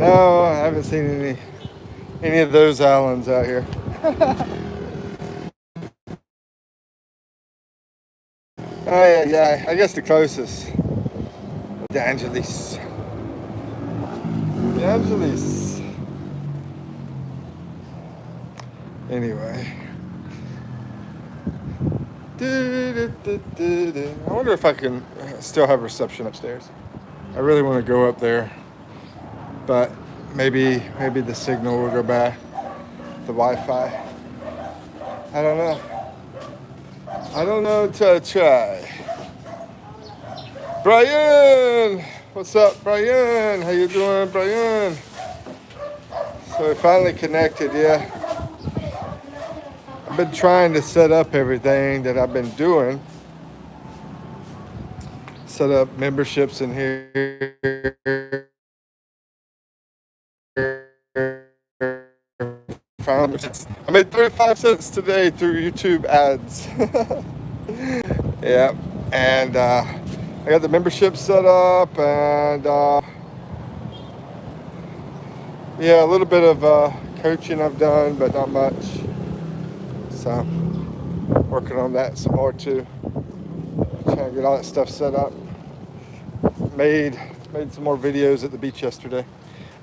No, I haven't seen any of those islands out here. Oh yeah, yeah. I guess the closest, the Angeles. The Angeles. Anyway. I wonder if I can still have reception upstairs. I really want to go up there, but maybe the signal will go bad. The Wi-Fi. I don't know. I don't know until I try. Brian, what's up, Brian? How you doing, Brian? So we finally connected, yeah. I've been trying to set up everything that I've been doing. Set up memberships in here. I made 35 cents today through YouTube ads. Yeah, and I got the membership set up, and yeah, a little bit of coaching I've done, but not much. So working on that some more too. Trying to get all that stuff set up. Made some more videos at the beach yesterday.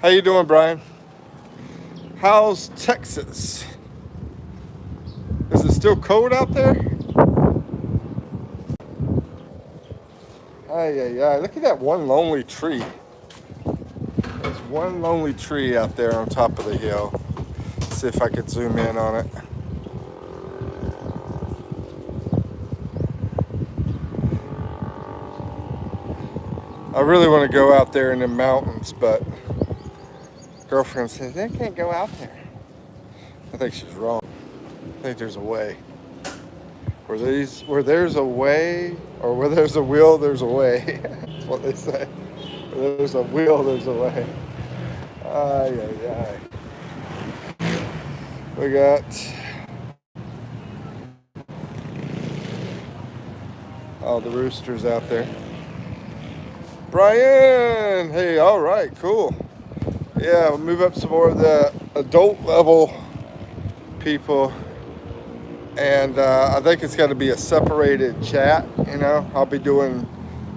How you doing, Brian? How's Texas? Is it still cold out there? Yeah. Look at that one lonely tree. There's one lonely tree out there on top of the hill. Let's see if I could zoom in on it. I really want to go out there in the mountains, but girlfriend says, I can't go out there. I think she's wrong. I think there's a way. Where there's a way, or where there's a will, there's a way. That's what they say. Where there's a will, there's a way. Ay. We got all the roosters out there. Brian! Hey, all right, cool. Yeah, we'll move up some more of the adult level people. And I think it's got to be a separated chat, you know. I'll be doing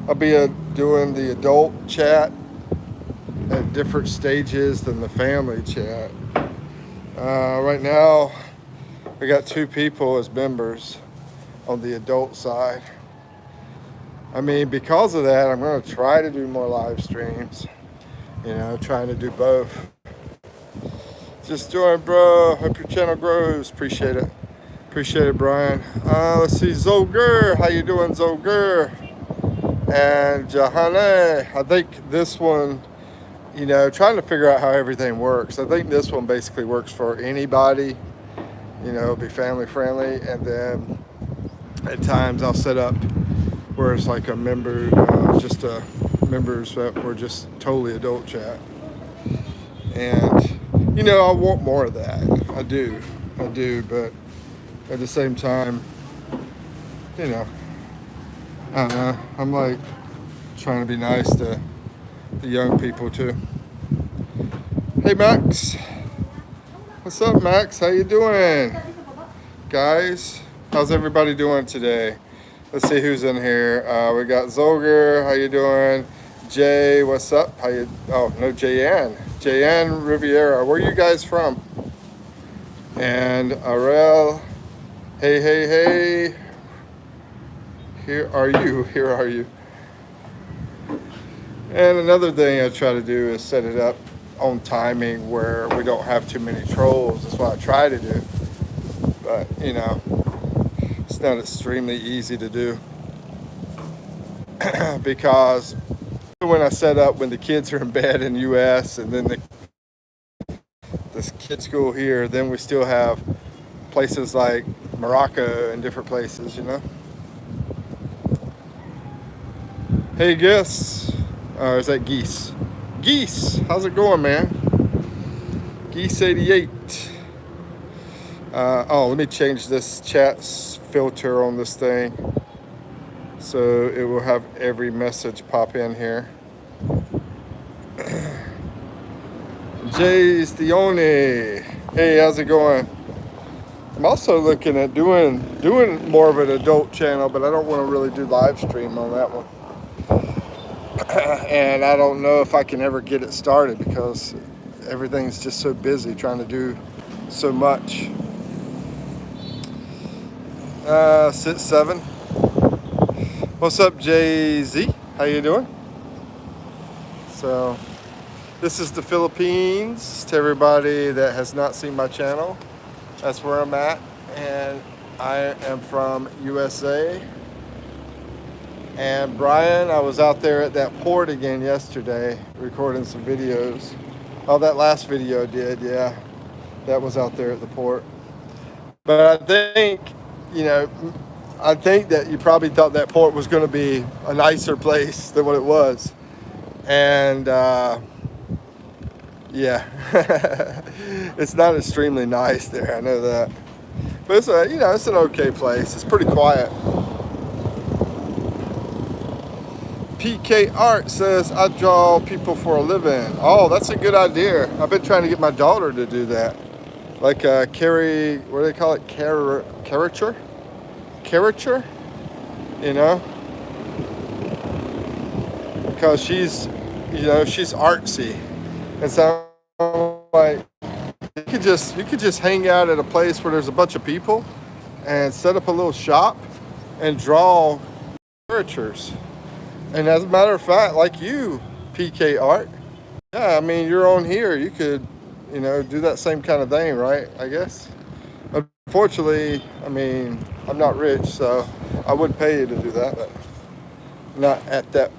the adult chat at different stages than the family chat. Right now, we got 2 people as members on the adult side. I mean, because of that, I'm going to try to do more live streams. You know, trying to do both. Just join, bro. Hope your channel grows. Appreciate it. Appreciate it, Brian. Let's see, Zolger. How you doing, Zolger? And Jahane. I think this one, you know, trying to figure out how everything works. I think this one basically works for anybody. You know, be family friendly. And then at times I'll set up where it's like a member, just members that were just totally adult chat. And, you know, I want more of that. I do, but at the same time, you know, I don't know. I'm like trying to be nice to the young people too. Hey, Max. What's up, Max? How you doing? Guys, how's everybody doing today? Let's see who's in here. We got Zolger. How you doing? Jay, what's up? Oh, no, Jayanne Riviera. Where are you guys from? And Arel. Hey. Here are you. And another thing I try to do is set it up on timing where we don't have too many trolls. That's what I try to do. But, you know, it's not extremely easy to do. Because when I set up when the kids are in bed in the U.S. and then this kid school here, then we still have places like Morocco and different places, you know. Hey, Gus. Is that Geese? Geese, how's it going, man? Geese 88. Let me change this chat filter on this thing so it will have every message pop in here. Jay Stione. Hey, how's it going? I'm also looking at doing more of an adult channel, but I don't want to really do live stream on that one. And I don't know if I can ever get it started because everything's just so busy trying to do so much. 6-7. What's up, Jay-Z? How you doing? So, this is the Philippines. To everybody that has not seen my channel, that's where I'm at. And I am from USA. And Brian, I was out there at that port again yesterday recording some videos. Oh, that last video I did, yeah. That was out there at the port. But I think, I think that you probably thought that port was going to be a nicer place than what it was. And, yeah, it's not extremely nice there, I know that. But it's it's an okay place. It's pretty quiet. PK Art says, I draw people for a living. Oh, that's a good idea. I've been trying to get my daughter to do that. Like what do they call it? Caricature? Caricature? Because she's artsy. And so, like, you could just hang out at a place where there's a bunch of people and set up a little shop and draw caricatures. And as a matter of fact, like you, PK Art, yeah, I mean, you're on here. You could, do that same kind of thing, right? I guess. Unfortunately, I mean, I'm not rich, so I would pay you to do that, but not at that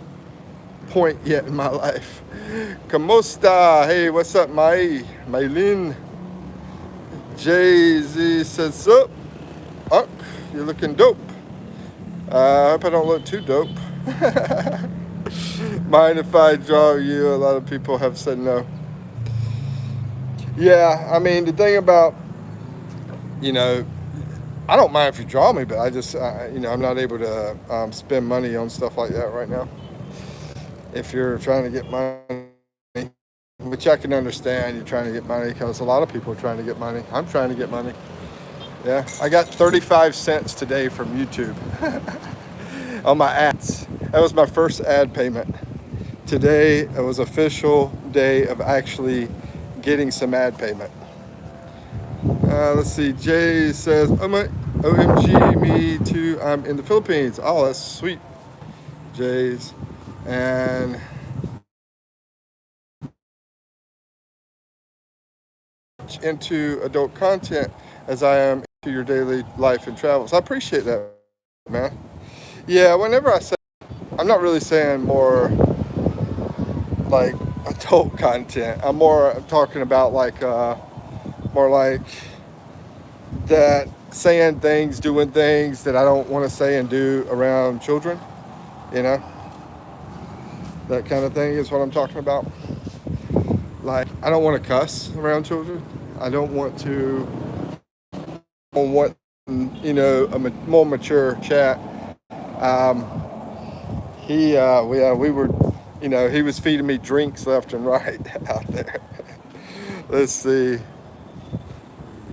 point yet in my life. ¿Cómo está? Hey, what's up, Maylin? Jay-Z says, sup? Uck, you're looking dope. I hope I don't look too dope. Mind if I draw you? A lot of people have said no. Yeah, I mean, the thing about, I don't mind if you draw me, but I just, I'm not able to spend money on stuff like that right now. If you're trying to get money, which I can understand, you're trying to get money because a lot of people are trying to get money. I'm trying to get money. Yeah, I got 35 cents today from YouTube on my ads. That was my first ad payment. Today, it was official day of actually getting some ad payment. Let's see, Jay says, oh my, OMG, me too, I'm in the Philippines. Oh, that's sweet, Jay's. And into adult content as I am into your daily life and travels. I appreciate that, man. Yeah, whenever I say, I'm not really saying more like adult content. I'm more talking about like more like that, saying things, doing things that I don't want to say and do around children, that kind of thing is what I'm talking about. Like, I don't want to cuss around children. I don't want to, I want, a more mature chat. We were, he was feeding me drinks left and right out there. Let's see.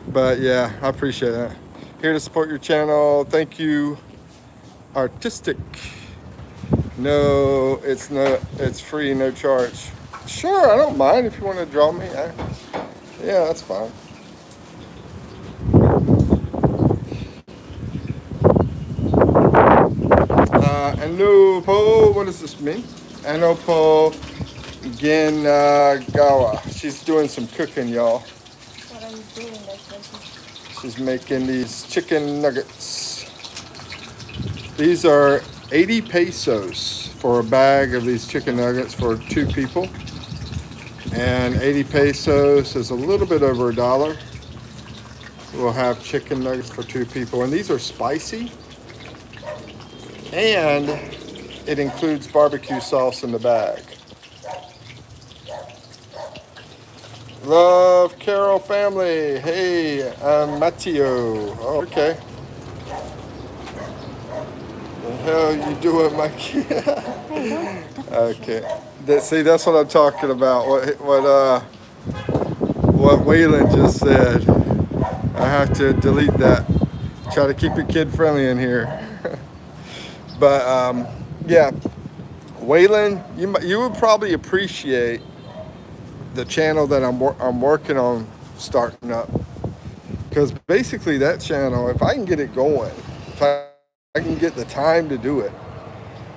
But yeah, I appreciate that. Here to support your channel. Thank you. Artistic. No, it's free, no charge. Sure, I don't mind if you want to draw me. Yeah, that's fine. Anopo, what does this mean? Anopo Genagawa. She's doing some cooking, y'all. What are you doing? She's making these chicken nuggets. These are 80 pesos for a bag of these chicken nuggets for 2 people. And 80 pesos is a little bit over $1. We'll have chicken nuggets for 2 people. And these are spicy. And it includes barbecue sauce in the bag. Love Carol family. Hey, I'm Matteo. Oh, okay. The hell you doing, Mikey? Okay. See, that's what I'm talking about. what Waylon just said. I have to delete that. Try to keep it kid friendly in here. But yeah, Waylon, you would probably appreciate the channel that I'm working on starting up, because basically that channel, if I can get it going, if I can get the time to do it,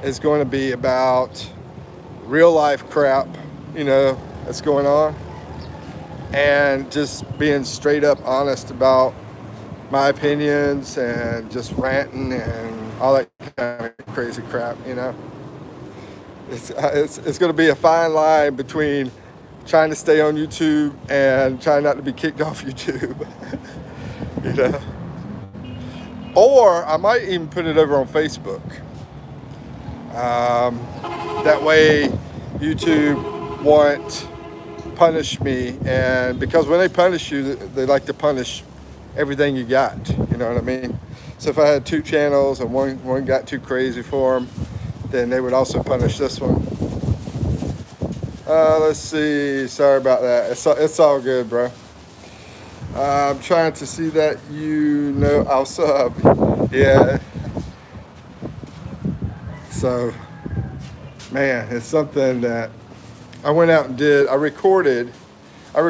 it's going to be about real life crap, that's going on, and just being straight up honest about my opinions and just ranting and all that kind of crazy crap. It's going to be a fine line between trying to stay on YouTube and trying not to be kicked off YouTube. you know or I might even put it over on Facebook. That way YouTube won't punish me, and because when they punish you, they like to punish everything you got, you know what I mean? So if I had two channels and one got too crazy for them, then they would also punish this one. Let's see, sorry about that. It's all good, bro. I'm trying to see that I'll sub. Yeah. So, man, it's something that I went out and did. I recorded 4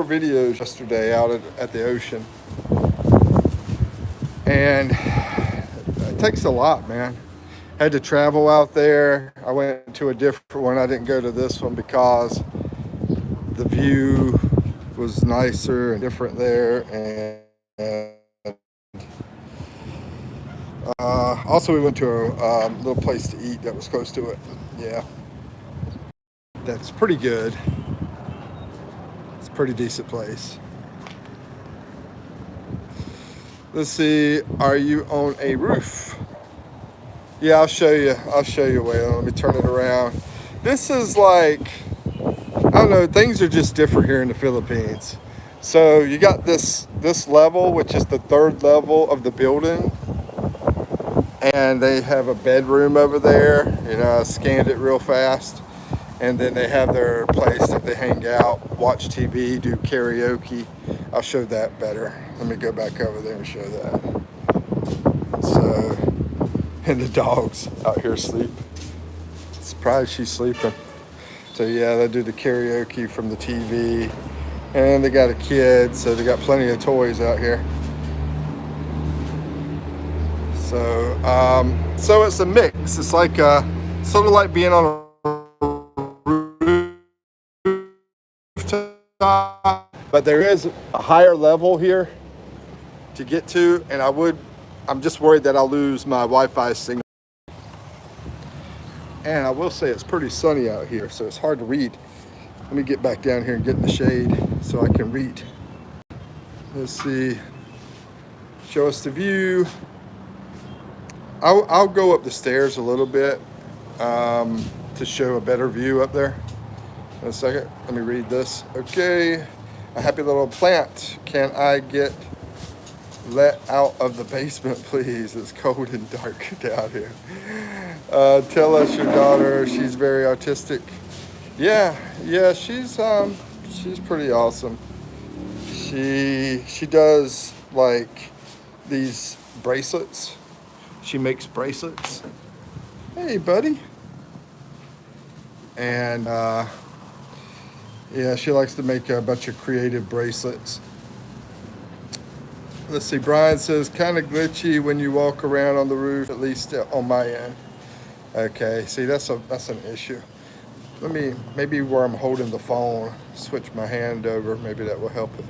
videos yesterday out at the ocean. And it takes a lot, man. I had to travel out there. I went to a different one. I didn't go to this one because the view was nicer and different there. And also we went to a little place to eat that was close to it. Yeah. That's pretty good. It's a pretty decent place. Let's see, are you on a roof? Yeah, I'll show you, Waylon. Let me turn it around. This is like, I don't know, things are just different here in the Philippines. So you got this level, which is the 3rd level of the building. And they have a bedroom over there. I scanned it real fast. And then they have their place that they hang out, watch TV, do karaoke. I'll show that better. Let me go back over there and show that. So, and the dog's out here asleep. Surprised she's sleeping. So yeah, they do the karaoke from the TV. And they got a kid, so they got plenty of toys out here. So it's a mix. It's like sort of like being on a rooftop, but there is a higher level here to get to, and I'm just worried that I'll lose my Wi-Fi signal. And I will say it's pretty sunny out here, so it's hard to read. Let me get back down here and get in the shade so I can read. Let's see. Show us the view. I'll go up the stairs a little bit to show a better view up there. In a second. Let me read this. Okay. A happy little plant. Can I get let out of the basement, please? It's cold and dark down here. Tell us your daughter. She's very autistic. Yeah, she's pretty awesome. She does like these bracelets. She makes bracelets. Hey, buddy. And yeah, she likes to make a bunch of creative bracelets. Let's see, Brian says, kind of glitchy when you walk around on the roof, at least on my end. Okay, see, that's an issue. Maybe where I'm holding the phone, switch my hand over, maybe that will help it.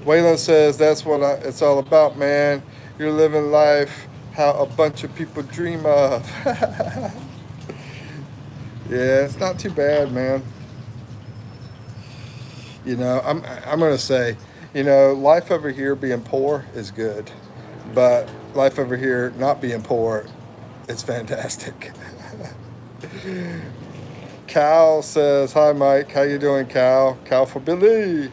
Waylon says, that's what it's all about, man. You're living life how a bunch of people dream of. Yeah, it's not too bad, man. I'm gonna say, life over here being poor is good, but life over here not being poor, it's fantastic. Cal says, hi Mike, how you doing, Cal? Cal for Billy.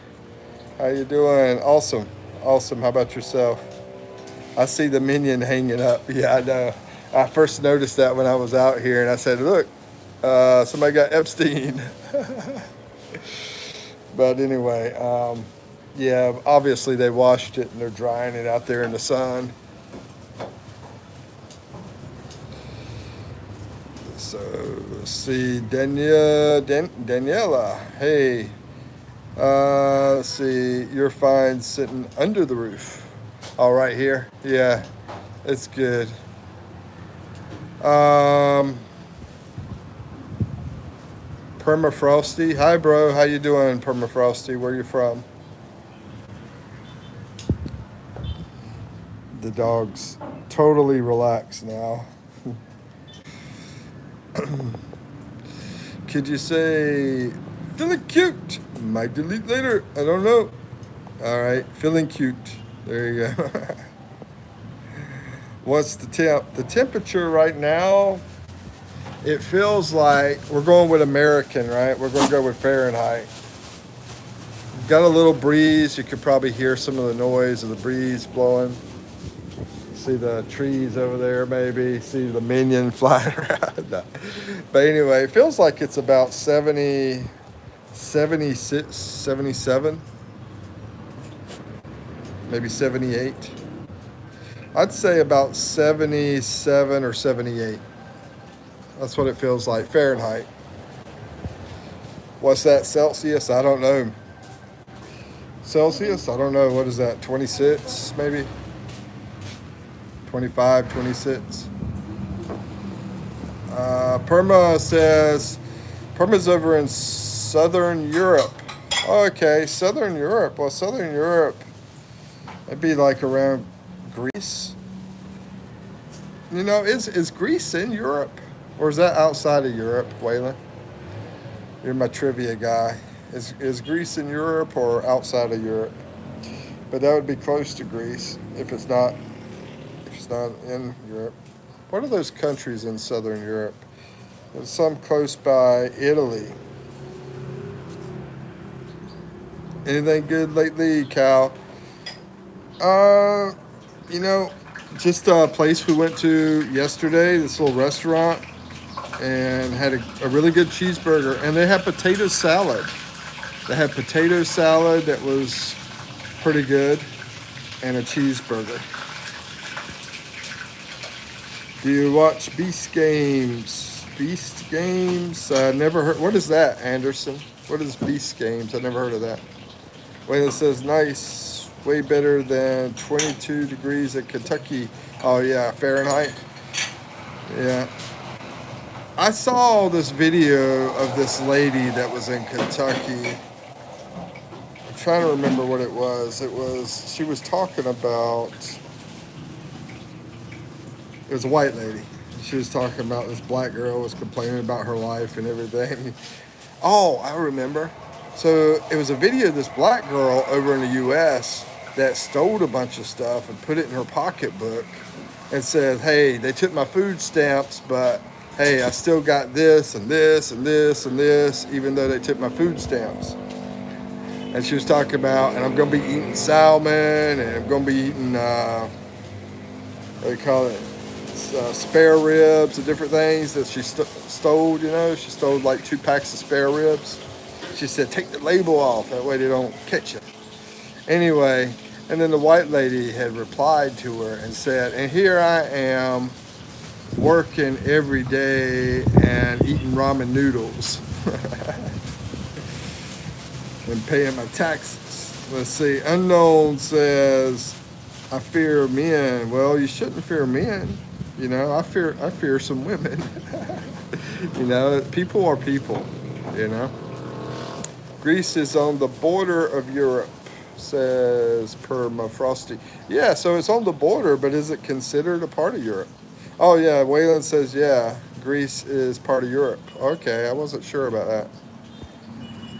How you doing? Awesome. How about yourself? I see the minion hanging up. Yeah, I know. I first noticed that when I was out here, and I said, look, somebody got Epstein. But anyway, yeah, obviously they washed it and they're drying it out there in the sun. So let's see, Daniela. Hey, let's see, you're fine sitting under the roof. All right here. Yeah, it's good. Um, Permafrosty. Hi, bro. How you doing, Permafrosty? Where you from? The dog's totally relaxed now. Could you say feeling cute? Might delete later. I don't know. All right, feeling cute. There you go. What's the temp? The temperature right now, it feels like we're going with American, right? We're going to go with Fahrenheit. Got a little breeze. You could probably hear some of the noise of the breeze blowing. See the trees over there, maybe. See the minion flying around. No. But anyway, it feels like it's about 70, 76, 77, maybe 78. I'd say about 77 or 78. That's what it feels like, Fahrenheit. What's that, Celsius? I don't know. Celsius? I don't know. What is that, 26 maybe? 25, 26. Perma says, Perma's over in Southern Europe. Okay, Southern Europe. Well, Southern Europe, it'd be like around Greece. You know, is Greece in Europe? Or is that outside of Europe, Waylon? You're my trivia guy. Is Greece in Europe or outside of Europe? But that would be close to Greece if it's not in Europe. What are those countries in Southern Europe? There's some close by Italy. Anything good lately, Cal? You know, just a place we went to yesterday, this little restaurant, and had a really good cheeseburger. And they had potato salad. They had potato salad that was pretty good, and a cheeseburger. Do you watch Beast Games? Beast Games? Never heard. What is that, Anderson? What is Beast Games? I never heard of that. When it says nice, way better than 22 degrees at Kentucky. Oh yeah, Fahrenheit. Yeah. I saw this video of this lady that was in Kentucky. I'm trying to remember what it was. She was talking about, it was a white lady. She was talking about this black girl was complaining about her life and everything. Oh, I remember. So it was a video of this black girl over in the U.S. that stole a bunch of stuff and put it in her pocketbook and said, hey, they took my food stamps, but hey, I still got this and this and this and this, even though they took my food stamps. And she was talking about, and I'm going to be eating salmon, and I'm going to be eating, what do you call it, spare ribs and different things that she stole, you know. She stole like 2 packs of spare ribs. She said, take the label off, that way they don't catch you. Anyway, and then the white lady had replied to her and said, and here I am working every day and eating ramen noodles and paying my taxes. Let's see, Unknown says, I fear men. Well, you shouldn't fear men. You know, I fear some women. You know, people are people, you know. Greece is on the border of Europe, says Permafrosty. Yeah, so it's on the border, but is it considered a part of Europe? Oh, yeah, Waylon says, yeah, Greece is part of Europe. Okay, I wasn't sure about that.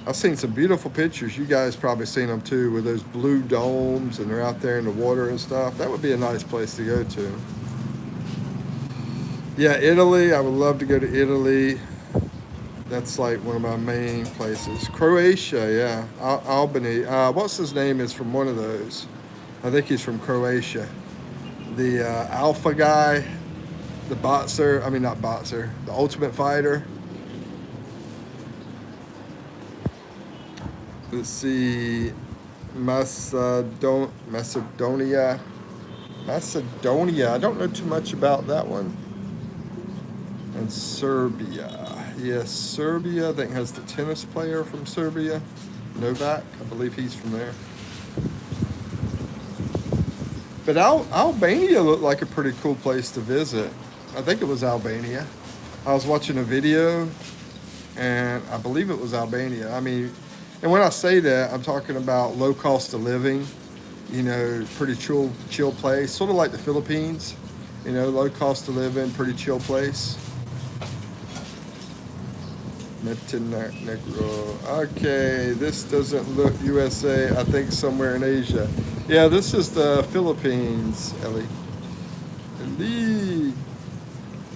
I've seen some beautiful pictures. You guys probably seen them too, with those blue domes, and they're out there in the water and stuff. That would be a nice place to go to. Yeah, Italy. I would love to go to Italy. That's like one of my main places. Croatia, yeah. Albany. What's his name is from one of those. I think he's from Croatia. The Alpha guy, the boxer. I mean, not boxer. The Ultimate Fighter. Let's see. Macedonia. Macedonia. I don't know too much about that one. And Serbia. Yes, Serbia, I think, has the tennis player from Serbia, Novak. I believe he's from there. But Albania looked like a pretty cool place to visit. I think it was Albania. I was watching a video, and I believe it was Albania. I mean, and when I say that, I'm talking about low cost of living, pretty chill place, sort of like the Philippines, low cost of living, pretty chill place. Montenegro. Okay, this doesn't look USA. I think somewhere in Asia. Yeah, this is the Philippines, Ellie. Ellie.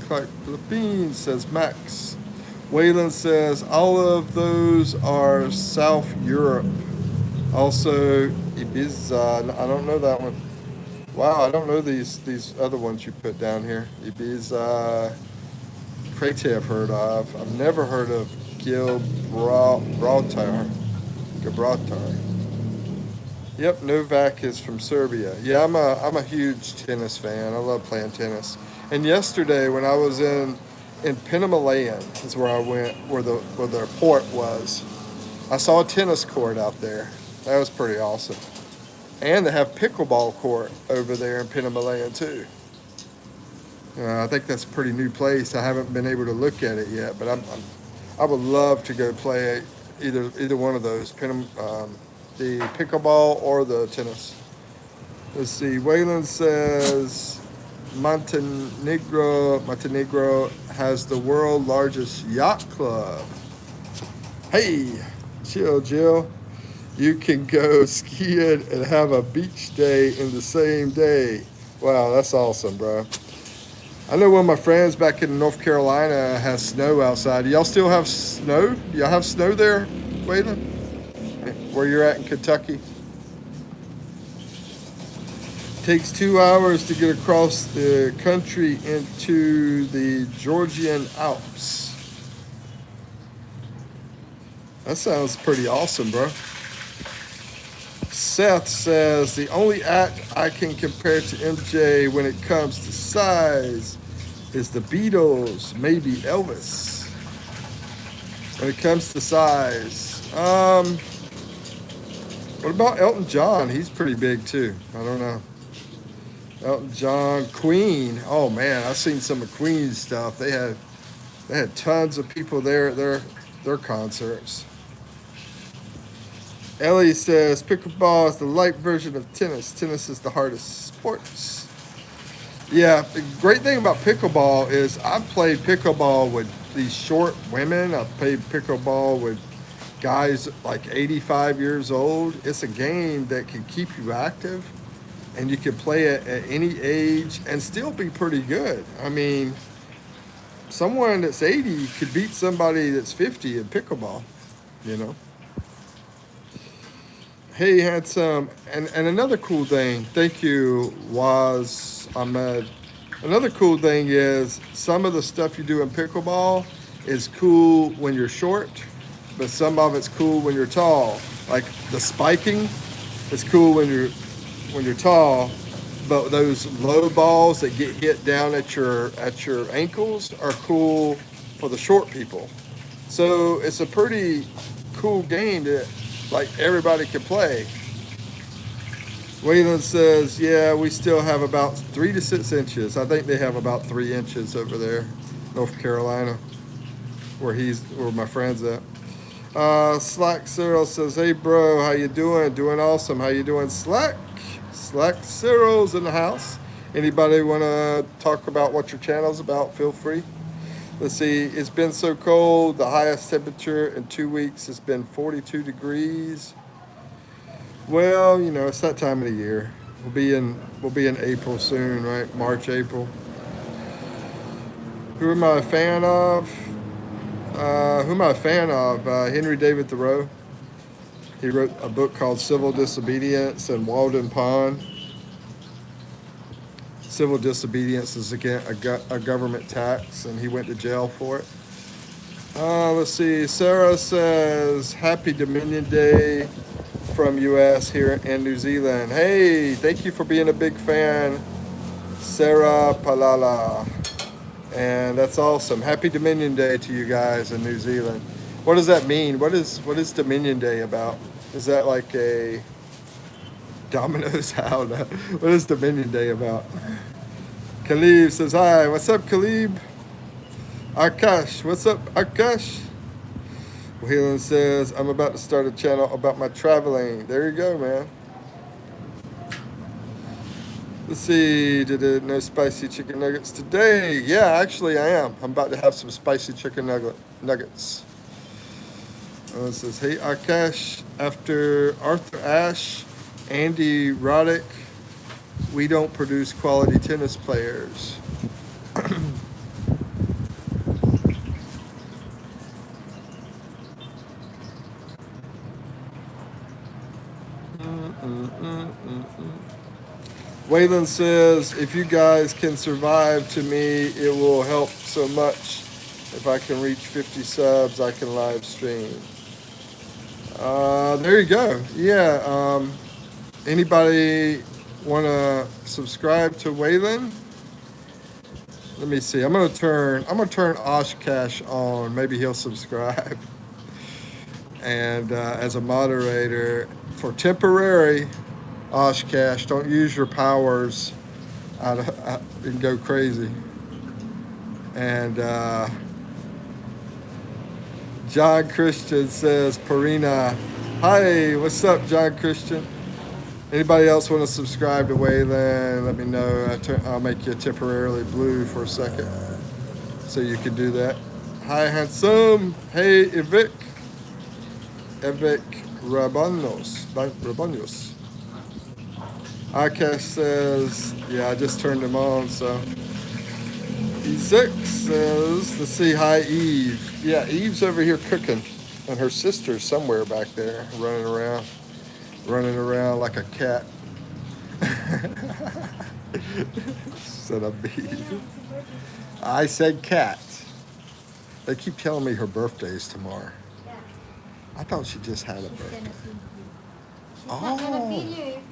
Clark, Philippines, says Max. Waylon says all of those are South Europe. Also, Ibiza. I don't know that one. Wow, I don't know these other ones you put down here. Ibiza. Crete I've heard of. I've never heard of Gibraltar. Gibraltar. Yep, Novak is from Serbia. Yeah, I'm a huge tennis fan. I love playing tennis. And yesterday when I was in Penamalayan is where I went, where the port was. I saw a tennis court out there. That was pretty awesome. And they have pickleball court over there in Penamalayan too. I think that's a pretty new place. I haven't been able to look at it yet, but I would love to go play either one of those, the pickleball or the tennis. Let's see. Waylon says Montenegro has the world's largest yacht club. Hey, chill, Jill. You can go skiing and have a beach day in the same day. Wow, that's awesome, bro. I know one of my friends back in North Carolina has snow outside. Do y'all still have snow? Do y'all have snow there, Waylon? Where you're at in Kentucky? Takes 2 hours to get across the country into the Georgian Alps. That sounds pretty awesome, bro. Seth says the only act I can compare to MJ when it comes to size is the Beatles, maybe Elvis. When it comes to size, what about Elton John? He's pretty big too. I don't know. Elton John, Queen. Oh man, I've seen some of Queen's stuff. They had tons of people there at their concerts. Ellie says pickleball is the light version of tennis. Tennis is the hardest sports. Yeah, the great thing about pickleball is I've played pickleball with these short women. I've played pickleball with guys like 85 years old. It's a game that can keep you active and you can play it at any age and still be pretty good. I mean, someone that's 80 could beat somebody that's 50 in pickleball, you know. Hey, handsome. And another cool thing, thank you, was Ahmed. Another cool thing is some of the stuff you do in pickleball is cool when you're short, but some of it's cool when you're tall. Like the spiking is cool when you're tall, but those low balls that get hit down at your ankles are cool for the short people. So it's a pretty cool game that like everybody can play. Waylon says, yeah, we still have about 3 to 6 inches. I think they have about 3 inches over there, North Carolina, where my friend's at. Slack Cyril says, hey bro, how you doing? Doing awesome. How you doing, Slack? Slack Cyril's in the house. Anybody want to talk about what your channel's about? Feel free. Let's see, it's been so cold. The highest temperature in 2 weeks has been 42 degrees. Well, it's that time of the year. We'll be in April soon, right? March, April. Who am I a fan of? Henry David Thoreau. He wrote a book called Civil Disobedience and Walden Pond. Civil disobedience is again a government tax, and he went to jail for it. Let's see. Sarah says, Happy Dominion Day from US here in New Zealand. Hey, thank you for being a big fan, Sarah Palala. And that's awesome. Happy Dominion Day to you guys in New Zealand. What does that mean? What is Dominion Day about? Is that like a Domino's? I don't know. What is Dominion Day about? Khalib says hi. What's up, Khalib? Akash. What's up, Akash? Whelan says, I'm about to start a channel about my traveling. There you go, man. Let's see, did it no spicy chicken nuggets today? Yeah, actually I am. I'm about to have some spicy chicken nuggets. It says, hey Akash, after Arthur Ashe, Andy Roddick, we don't produce quality tennis players. Waylon says, if you guys can survive to me, it will help so much. If I can reach 50 subs, I can live stream. There you go. Yeah. Anybody want to subscribe to Waylon? Let me see. I'm gonna turn Oshkash on. Maybe he'll subscribe. And as a moderator for temporary, Oshkash, don't use your powers and go crazy. And John Christian says, Parina, hi, what's up, John Christian? Anybody else want to subscribe to Waylon? Let me know. I'll make you temporarily blue for a second so you can do that. Hi, handsome. Hey, Evik Rabanos. Akash says, yeah, I just turned him on, so. E6 says, let's see, hi, Eve. Yeah, Eve's over here cooking, and her sister's somewhere back there running around like a cat. Son of Eve. I said cat. They keep telling me her birthday's tomorrow. I thought she just had a birthday.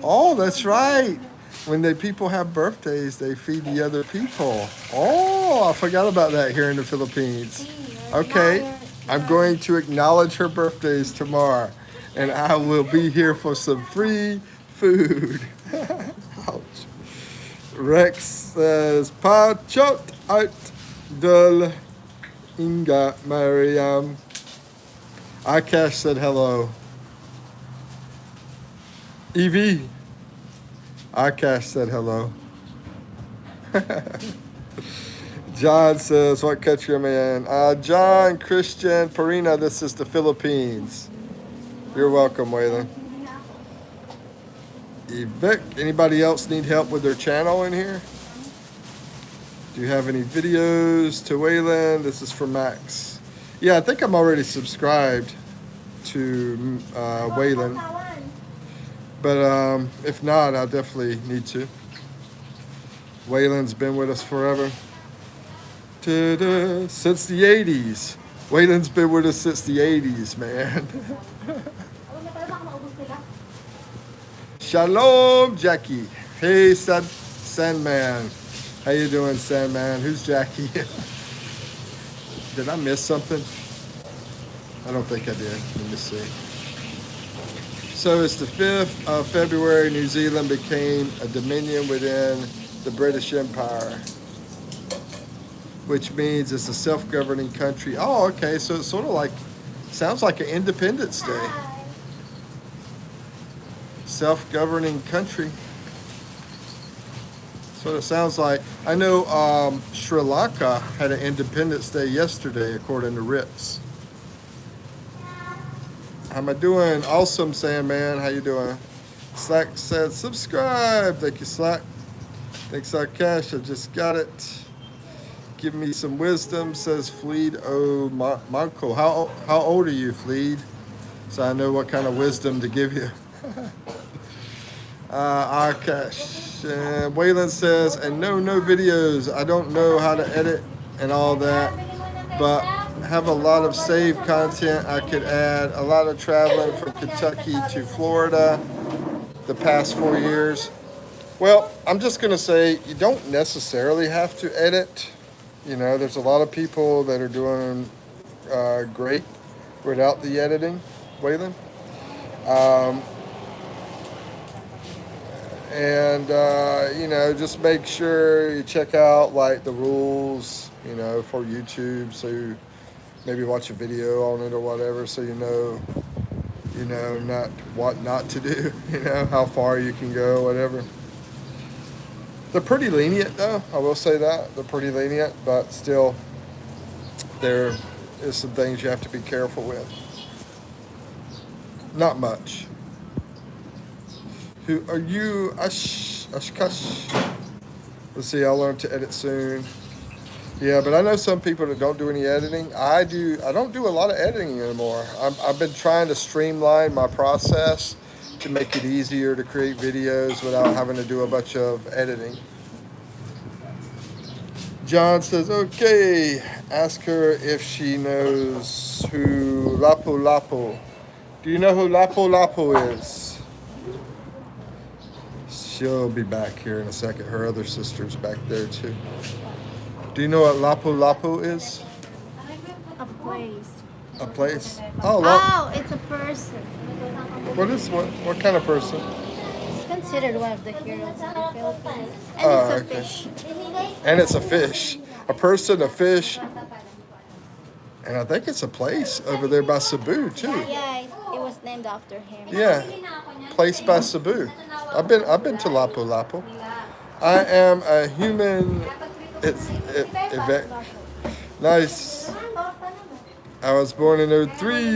Oh, that's right. When the people have birthdays, they feed the other people. Oh, I forgot about that here in the Philippines. Okay, I'm going to acknowledge her birthdays tomorrow, and I will be here for some free food. Ouch. Rex says, Pachot out del Inga Mariam. Akash said hello. Evie. Akash said hello. John says, what country am I in? John, Christian, Parina, this is the Philippines. You're welcome, Waylon. Vic, anybody else need help with their channel in here? Do you have any videos to Waylon? This is for Max. Yeah, I think I'm already subscribed to Waylon. But if not, I definitely need to. Waylon's been with us forever. Since the 80s. Waylon's been with us since the 80s, man. Shalom, Jackie. Hey, Sandman. How you doing, Sandman? Who's Jackie? Did I miss something? I don't think I did. Let me see. So it's the 5th of February. New Zealand became a dominion within the British Empire, which means it's a self-governing country. Oh, okay. So it's sort of like, sounds like an Independence Day. Self-governing country. So it sounds like. I know Sri Lanka had an Independence Day yesterday, according to Ritz. How am I doing? Awesome, Sandman. How you doing? Slack said subscribe. Thank you, Slack. Thanks, Cash. I just got it. Give me some wisdom, says Fleed Monko. How old are you, Fleed? So I know what kind of wisdom to give you. Akash. Waylon says, and no videos. I don't know how to edit and all that, but have a lot of saved content. I could add a lot of traveling from Kentucky to Florida the past 4 years. Well, I'm just going to say you don't necessarily have to edit. You know, there's a lot of people that are doing great without the editing, Waylon. Um, and just make sure you check out like the rules, for YouTube. So you maybe watch a video on it or whatever, so not what not to do, how far you can go, whatever. They're pretty lenient though, I will say that. They're pretty lenient, but still there is some things you have to be careful with. Not much. Who are you? Ashkash. Let's see, I'll learn to edit soon. Yeah, but I know some people that don't do any editing. I don't do a lot of editing anymore. I've been trying to streamline my process to make it easier to create videos without having to do a bunch of editing. John says, okay, ask her if she knows who Lapu Lapu. Do you know who Lapu Lapu is? She'll be back here in a second. Her other sister's back there too. Do you know what Lapu Lapu is? A place. A place? Oh, it's a person. What kind of person? It's considered one of the heroes of the Philippines. And Oh, it's a okay. fish. And it's a fish. A person, a fish. And I think it's a place over there by Cebu too. Yeah, it was named after him. Yeah. Place by Cebu. I've been to Lapu Lapu. I am a human. Nice. I was born in 03.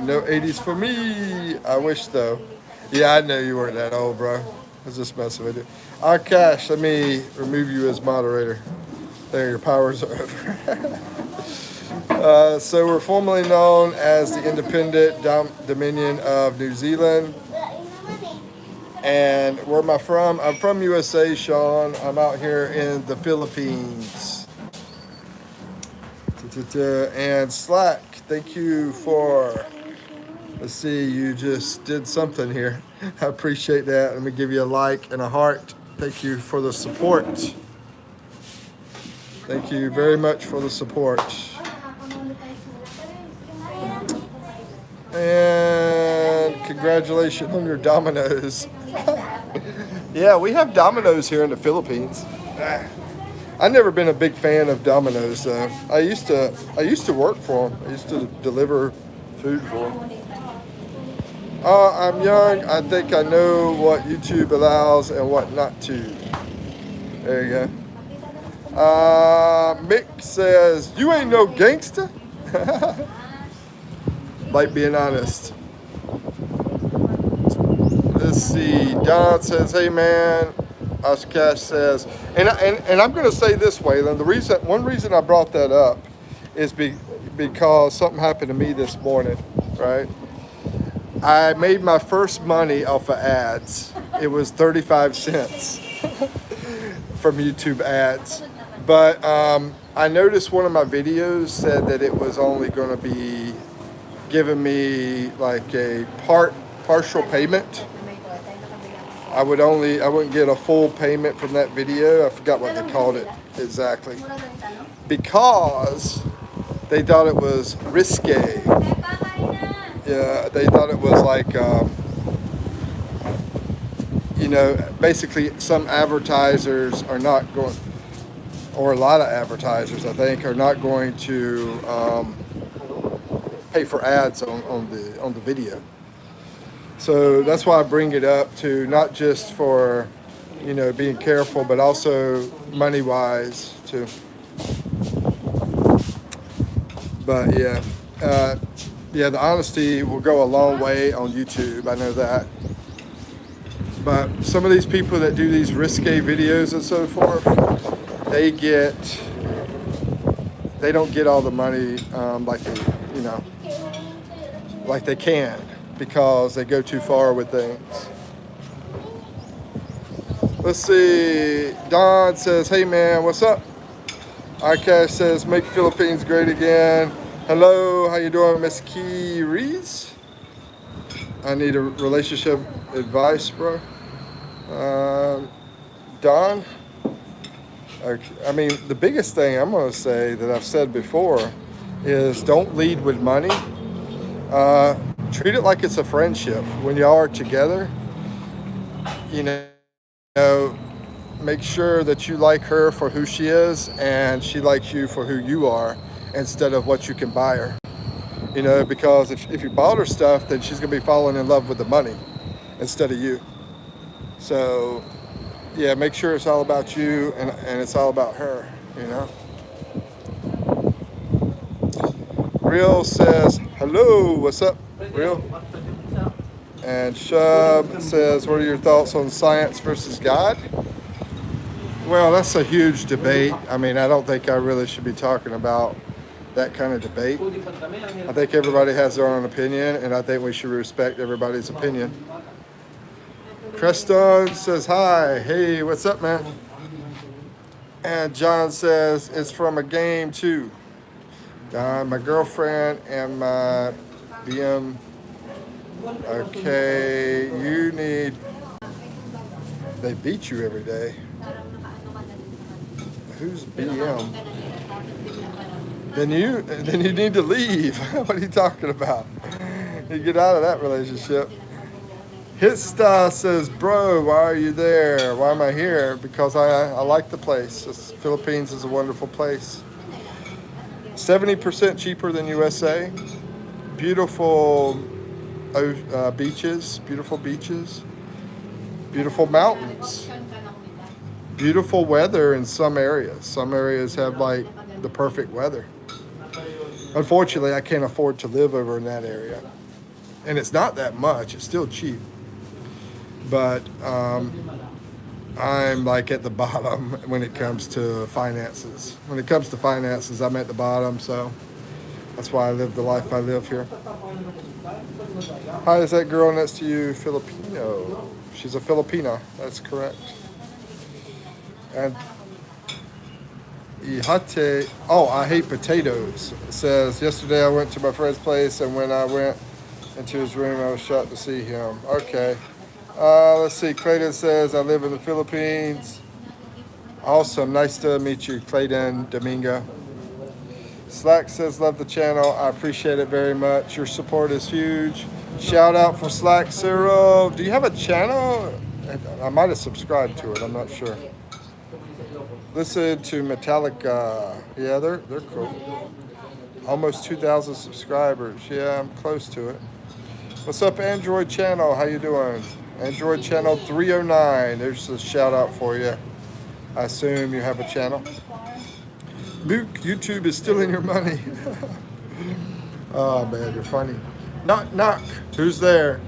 No 80s for me. I wish though. Yeah, I know you weren't that old, bro. I was just messing with you. Akash, let me remove you as moderator. There, your powers are over. So we're formerly known as the Independent Dominion of New Zealand. And where am I from? I'm from USA, Sean. I'm out here in the Philippines. And Slack, thank you for, let's see, you just did something here. I appreciate that. Let me give you a like and a heart. Thank you for the support. Thank you very much for the support. And congratulations on your Dominoes. Yeah, we have Dominoes here in the Philippines. I've never been a big fan of Domino's though. I used to work for them. I used to deliver food for them. I'm young. I think I know what YouTube allows and what not to. There you go. Mick says, you ain't no gangster. Like being honest. Let's see. Don says, hey man. Ashkash says, and I'm going to say this, Waylon. One reason I brought that up is because something happened to me this morning, right? I made my first money off of ads. It was 35 cents from YouTube ads. But I noticed one of my videos said that it was only going to be giving me like a partial payment. I wouldn't get a full payment from that video. I forgot what they called it exactly. Because they thought it was risque. Yeah, they thought it was like, basically some advertisers are not going, or a lot of advertisers, I think, are not going to pay for ads on the video. So that's why I bring it up, to not just for, being careful, but also money-wise too. But yeah, the honesty will go a long way on YouTube. I know that. But some of these people that do these risque videos and so forth, they don't get all the money like they can, because they go too far with things. Let's see. Don says, hey man, what's up? Akash says, make Philippines great again. Hello, how you doing, Miss Key Reese? I need a relationship advice, bro. Don, I mean, the biggest thing I'm going to say that I've said before is don't lead with money. Uh, Treat it like it's a friendship. When y'all are together, you know, make sure that you like her for who she is and she likes you for who you are instead of what you can buy her. Because if you bought her stuff, then she's going to be falling in love with the money instead of you. So, yeah, make sure it's all about you and it's all about her, you know. Real says, hello, what's up, Real? And Shub says, what are your thoughts on science versus God? Well, that's a huge debate. I mean, I don't think I really should be talking about that kind of debate. I think everybody has their own opinion, and I think we should respect everybody's opinion. Creston says, hi. Hey, what's up, man? And John says, it's from a game, too. My girlfriend and my BM. Okay, they beat you every day. Who's BM? Then you need to leave. What are you talking about? You get out of that relationship. Hitstar says, bro, why are you there? Why am I here? Because I like the place. Philippines is a wonderful place. 70% cheaper than USA. Beautiful beaches, beautiful mountains, beautiful weather in some areas. Some areas have like the perfect weather. Unfortunately, I can't afford to live over in that area. And it's not that much. It's still cheap. But I'm like at the bottom when it comes to finances. When it comes to finances, I'm at the bottom. So that's why I live the life I live here. Hi, is that girl next to you Filipino? She's a Filipina. That's correct. And Ihate, I hate potatoes. It says, yesterday I went to my friend's place, and when I went into his room, I was shocked to see him. Okay. Let's see. Clayton says, I live in the Philippines. Awesome. Nice to meet you, Clayton Domingo. Slack says, love the channel. I appreciate it very much. Your support is huge. Shout out for Slack Cyril. Do you have a channel? I might have subscribed to it. I'm not sure. Listen to Metallica. Yeah, they're cool. Almost 2,000 subscribers. Yeah, I'm close to it. What's up, Android channel? How you doing? Android channel 309. There's a shout out for you. I assume you have a channel. Luke, YouTube is stealing your money. Oh man, you're funny. Knock, knock. Who's there?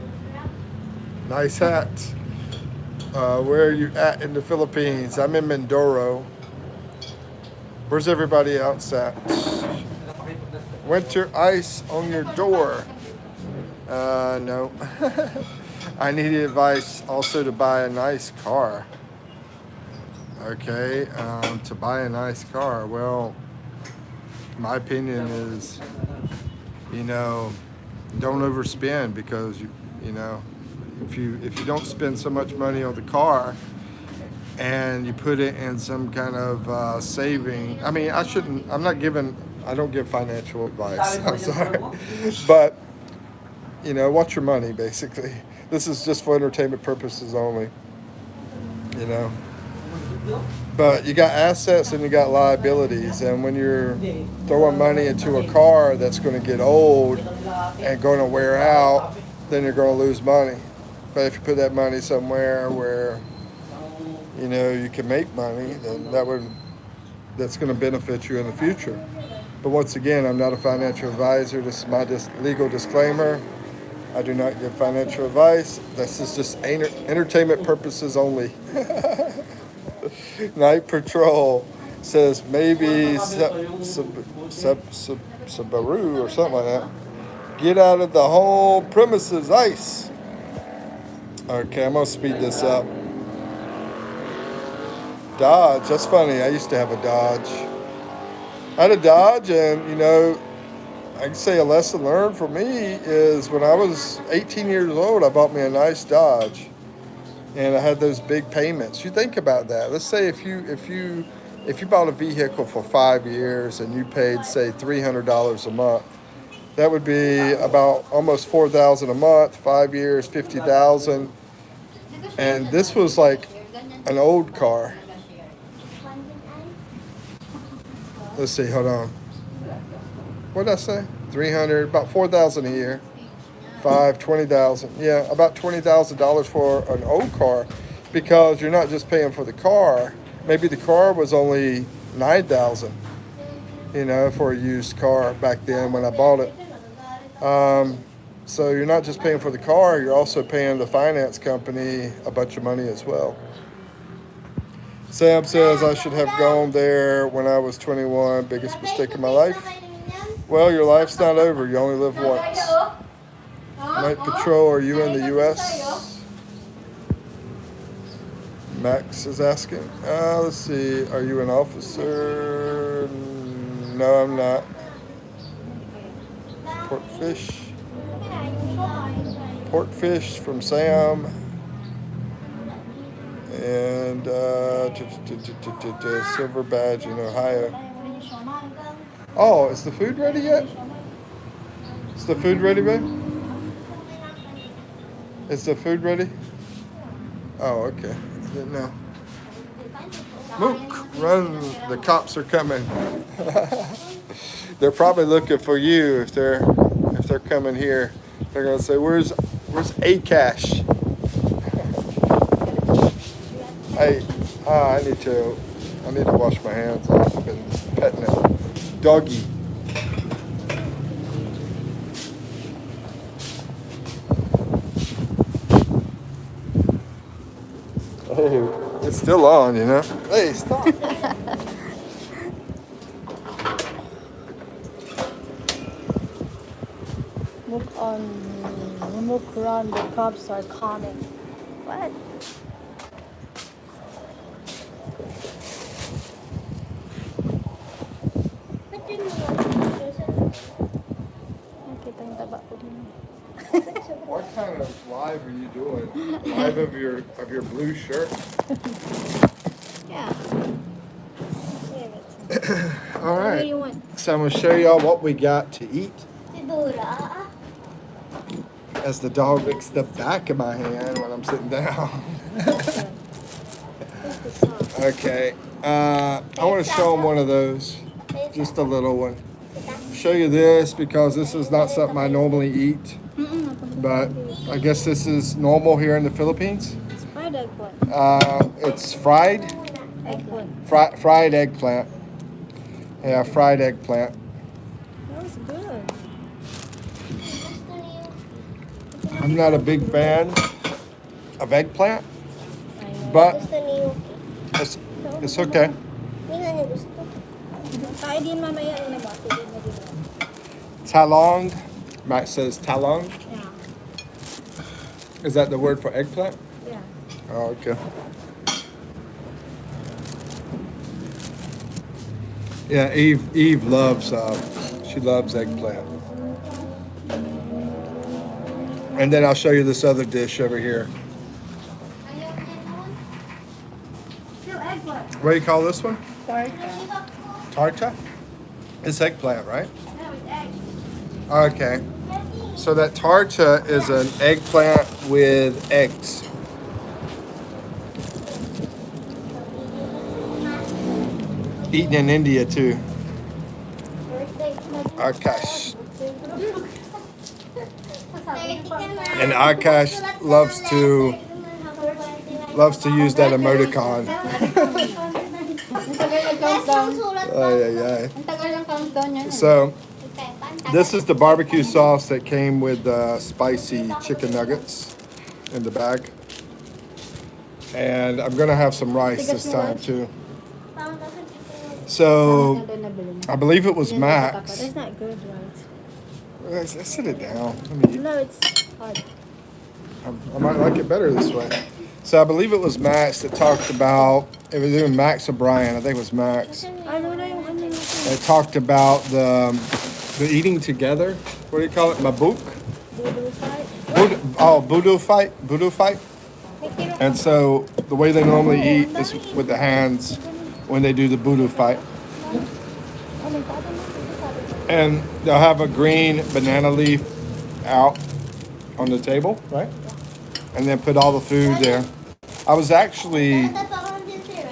Nice hat. Where are you at in the Philippines? I'm in Mindoro. Where's everybody else at? Winter ice on your door. No. I need advice also to buy a nice car. Okay, to buy a nice car. Well, my opinion is, don't overspend, because if you don't spend so much money on the car and you put it in some kind of saving. I mean, I don't give financial advice. I'm sorry, but watch your money. Basically, this is just for entertainment purposes only. But you got assets and you got liabilities, and when you're throwing money into a car that's going to get old and going to wear out, then you're going to lose money. But if you put that money somewhere where you can make money, then that's going to benefit you in the future. But once again, I'm not a financial advisor. This is my legal disclaimer. I do not give financial advice. This is just entertainment purposes only. Night Patrol says maybe Subaru or something like that. Get out of the whole premises ice. Okay, I'm going to speed this up. Dodge, that's funny. I used to have a Dodge. I had a Dodge, and I can say a lesson learned for me is when I was 18 years old, I bought me a nice Dodge, and I had those big payments. You think about that. Let's say if you bought a vehicle for 5 years and you paid say $300 a month, that would be about almost 4,000 a month. 5 years, 50,000, and this was like an old car. Let's see, hold on. What did I say? 300, about 4,000 a year. 20,000. Yeah, about $20,000 for an old car, because you're not just paying for the car. Maybe the car was only 9,000. For a used car back then when I bought it. So you're not just paying for the car, you're also paying the finance company a bunch of money as well. Sam says I should have gone there when I was 21. Biggest mistake of my life. Well, your life's not over. You only live once. Night patrol, are you in the U.S.? Max is asking. Let's see. Are you an officer? No, I'm not. Pork fish from Sam. And silver badge in Ohio. Oh, is the food ready yet? Is the food ready, babe? Is the food ready? Oh, okay. I didn't know. Mook, run! The cops are coming. They're probably looking for you if they're coming here. They're gonna say, "Where's Akash?" Hey, I need to wash my hands off. I've been petting it. Doggy. Oh, it's still on, Hey, stop. Mook run, the cops are coming. What? What kind of live are you doing? Live of your blue shirt? Yeah. All What right. do you want? So I'm gonna show y'all what we got to eat. As the dog licks the back of my hand when I'm sitting down. Okay. I want to show them one of those. Just a little one. Show you this because this is not something I normally eat. But I guess this is normal here in the Philippines. It's fried eggplant. It's fried? Eggplant. Fried eggplant. Yeah, fried eggplant. That was good. I'm not a big fan of eggplant, but it's okay. Talong. Matt says talong. Yeah. Is that the word for eggplant? Yeah. Oh, okay. Yeah, Eve loves she loves eggplant. And then I'll show you this other dish over here. What do you call this one? Tarta. Tarta? It's eggplant, right? No, it's egg. Okay. So that tarta is an eggplant with eggs. Eaten in India too. Akash. And Akash loves to use that emoticon. So this is the barbecue sauce that came with the spicy chicken nuggets in the bag. And I'm gonna have some rice this time too. So I believe it was Max. It's not good, right? Sit it down. Let me eat. No, it's hard. I might like it better this way. So I believe it was Max that talked about, it was either Max or Brian, I think it was Max. I don't know. They talked about the the eating together. What do you call it? Mabuk? Voodoo fight. Voodoo fight. Voodoo fight. Mikipino. And so the way they normally eat is with the hands when they do the voodoo fight. And they'll have a green banana leaf out on the table, right? And then put all the food there. I was actually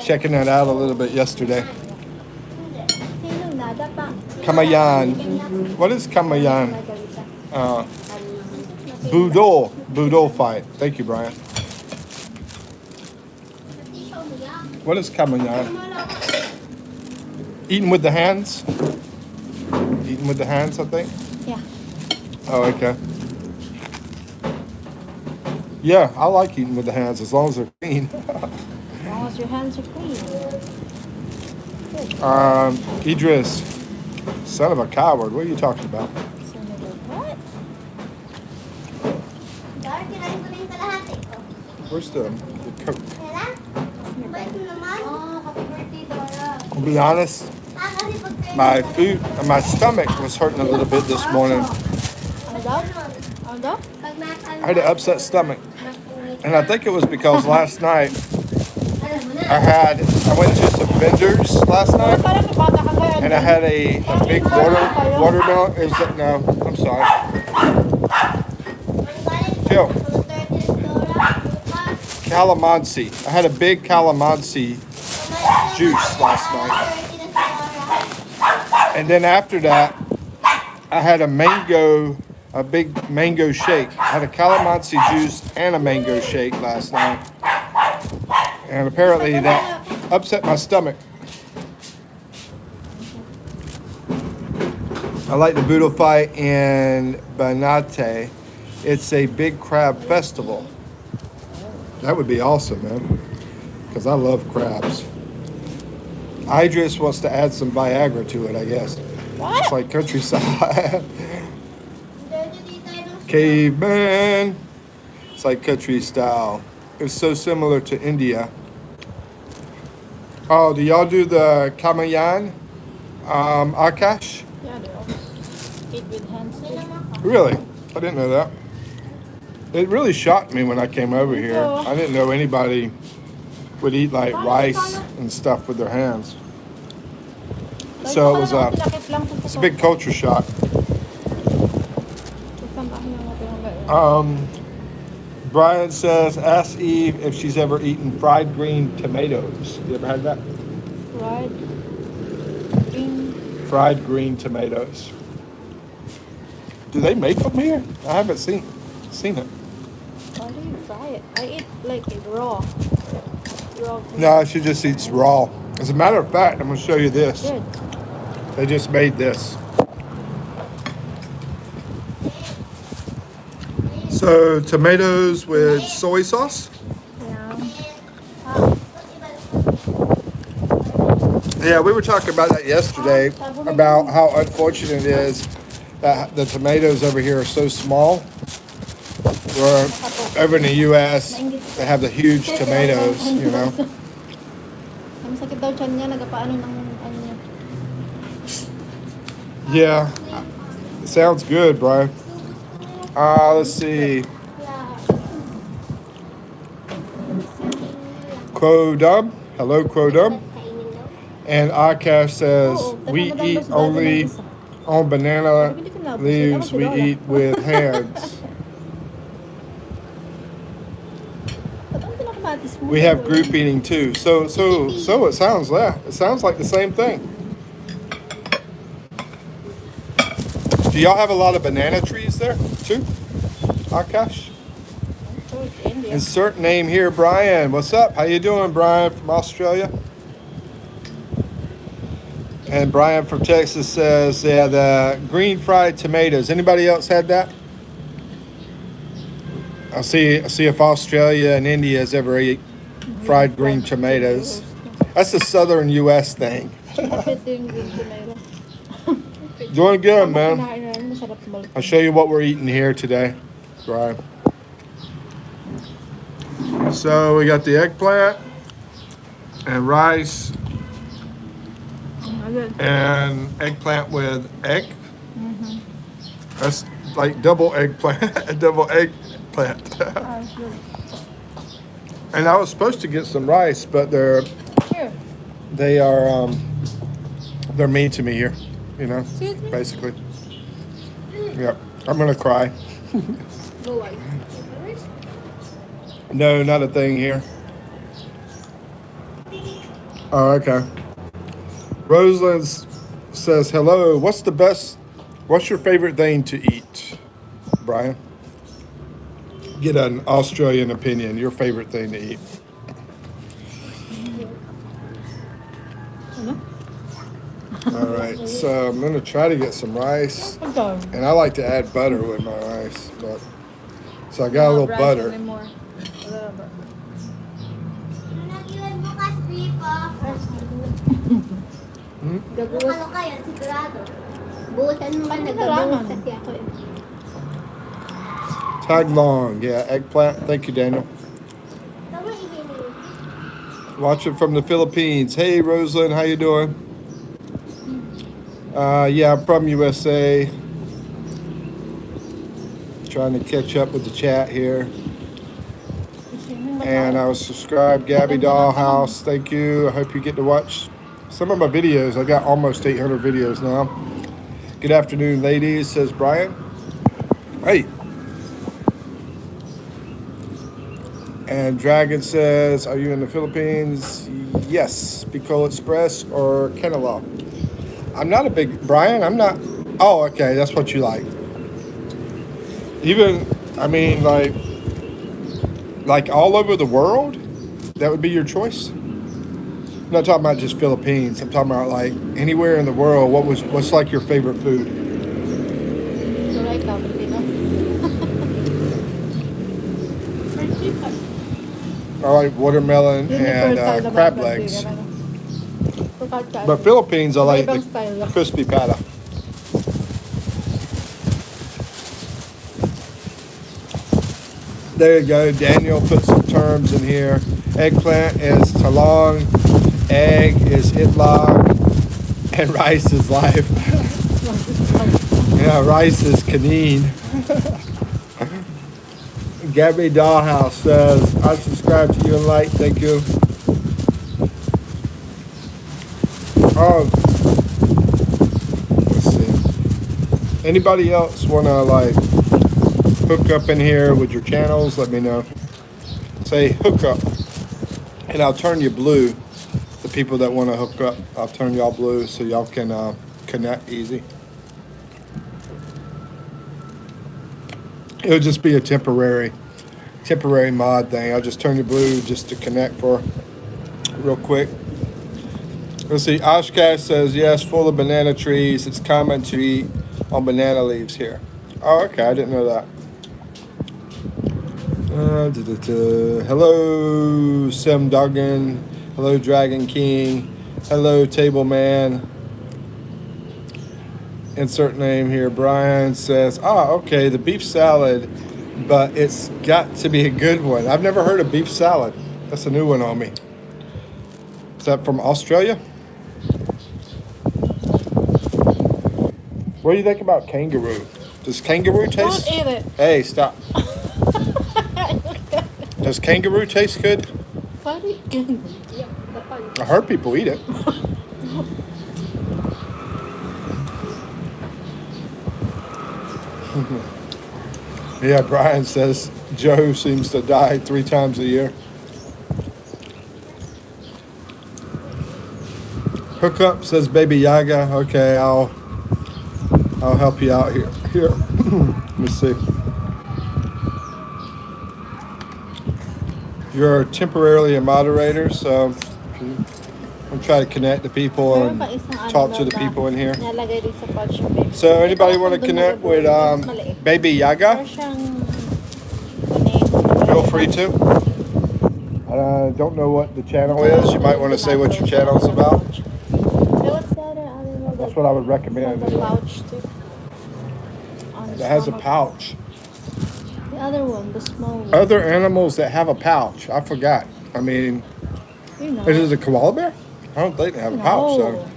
checking that out a little bit yesterday. Kamayan. What is Kamayan? Boodle fight. Thank you, Brian. What is Kamayan? Eating with the hands? Eating with the hands, I think? Yeah. Oh, okay. Yeah, I like eating with the hands as long as they're clean. As long as your hands are clean. Idris, son of a coward. What are you talking about? What? Where's the Coke? I'll be honest, my stomach was hurting a little bit this morning. I had an upset stomach. And I think it was because last night I went to some vendors last night and I had a big watermelon. No, I'm sorry. Chill. Calamansi. I had a big calamansi juice last night. And then after that, I had a big mango shake. I had a calamansi juice and a mango shake last night. And apparently that upset my stomach. I like the Boodle fight in Banate. It's a big crab festival. That would be awesome, man. Because I love crabs. Idris wants to add some Viagra to it, I guess. What? It's like countryside. Caveman. It's like country style. It's so similar to India. Oh, do y'all do the Kamayan? Akash? Yeah, they always eat with hands too. Really? I didn't know that. It really shocked me when I came over here. I didn't know anybody would eat like rice and stuff with their hands. So it was it's a big culture shock. Brian says, ask Eve if she's ever eaten fried green tomatoes. You ever had that? Fried green tomatoes. Do they make them here? I haven't seen it. Why do you fry it? I eat like it raw. No, she just eats raw. As a matter of fact, I'm going to show you this. Good. They just made this. So, tomatoes with soy sauce. Yeah, we were talking about that yesterday, about how unfortunate it is that the tomatoes over here are so small. Where over in the U.S., they have the huge tomatoes, you know. Yeah, sounds good, Brian. Let's see. Quodum. Hello, Quodum. And Akash says, we eat only on banana leaves. We eat with hands. We have group eating too. So it sounds like the same thing. Do y'all have a lot of banana trees there too, Akash? Insert name here, Brian. What's up? How you doing, Brian from Australia? And Brian from Texas says, yeah, the green fried tomatoes. Anybody else had that? I'll see if Australia and India has ever eaten fried green tomatoes. That's a southern U.S. thing. Doing good, man. I'll show you what we're eating here today. Right. So we got the eggplant and rice and eggplant with egg. That's like double eggplant, double eggplant. And I was supposed to get some rice, but Here. they're mean to me here, you know, Excuse me? basically. Yep. I'm gonna cry. Go away. No, not a thing here. Oh, okay. Rosalind says, hello, what's your favorite thing to eat, Brian? Get an Australian opinion, your favorite thing to eat. All right, so I'm gonna try to get some rice, and I like to add butter with my rice, but so I got a little butter. Anymore. A little bit. Ano kayo, sigurado. Buusan mo man, nagbabuhos kasi ako eh. Tag long, yeah, eggplant. Thank you, Daniel. Tama, ibigay. Watching from the Philippines. Hey, Rosalind, how you doing? Yeah, I'm from USA. Trying to catch up with the chat here. And I was subscribed, Gabby Dollhouse. Thank you. I hope you get to watch some of my videos. I got almost 800 videos now. Good afternoon, ladies, says Brian. Hey. And Dragon says, are you in the Philippines? Yes. Bicol Express or Canela? I'm not a big, Brian, I'm not. Oh, okay. That's what you like. Even, I mean, like all over the world, that would be your choice. I'm not talking about just Philippines. I'm talking about like anywhere in the world. What's like your favorite food? So like Mikipino. I like watermelon and crab legs. But Philippines, I like the crispy pata. There you go. Daniel put some terms in here. Eggplant is talong, egg is itlog, and rice is life. Yeah, rice is kaneen. Gabby Dollhouse says, I subscribe to you and like. Thank you. Oh, let's see. Anybody else want to like hook up in here with your channels? Let me know. Say hook up, and I'll turn you blue. The people that want to hook up, I'll turn y'all blue so y'all can connect easy. It'll just be a temporary mod thing. I'll just turn you blue just to connect for real quick. Let's see. Oshkash says, yes, full of banana trees. It's common to eat on banana leaves here. Oh, okay. I didn't know that. Hello, Sim Duggan. Hello, Dragon King. Hello, Table Man. Insert name here. Brian says, okay, the beef salad, but it's got to be a good one. I've never heard of beef salad. That's a new one on me. Is that from Australia? What do you think about kangaroo? Does kangaroo taste? Don't eat it. Hey, stop. Does kangaroo taste good? Funny. Yeah, the fun. I heard people eat it. Yeah, Brian says Joe seems to die 3 times a year. Hook up, says Baby Yaga. Okay, I'll help you out here. Here, let me see. You're temporarily a moderator, so I'm trying to connect the people and talk to the people in here. Nalagay din sa pouch yung baby. So anybody want to connect with Baby Yaga? Feel free to. I don't know what the channel is. You might want to say what your channel is about. What's the other animal? That's what I would recommend. The pouch too. That has a pouch. The other one, the small one. Other animals that have a pouch. I forgot. I mean, You know. is it a koala bear? I don't think they have a pouch, so.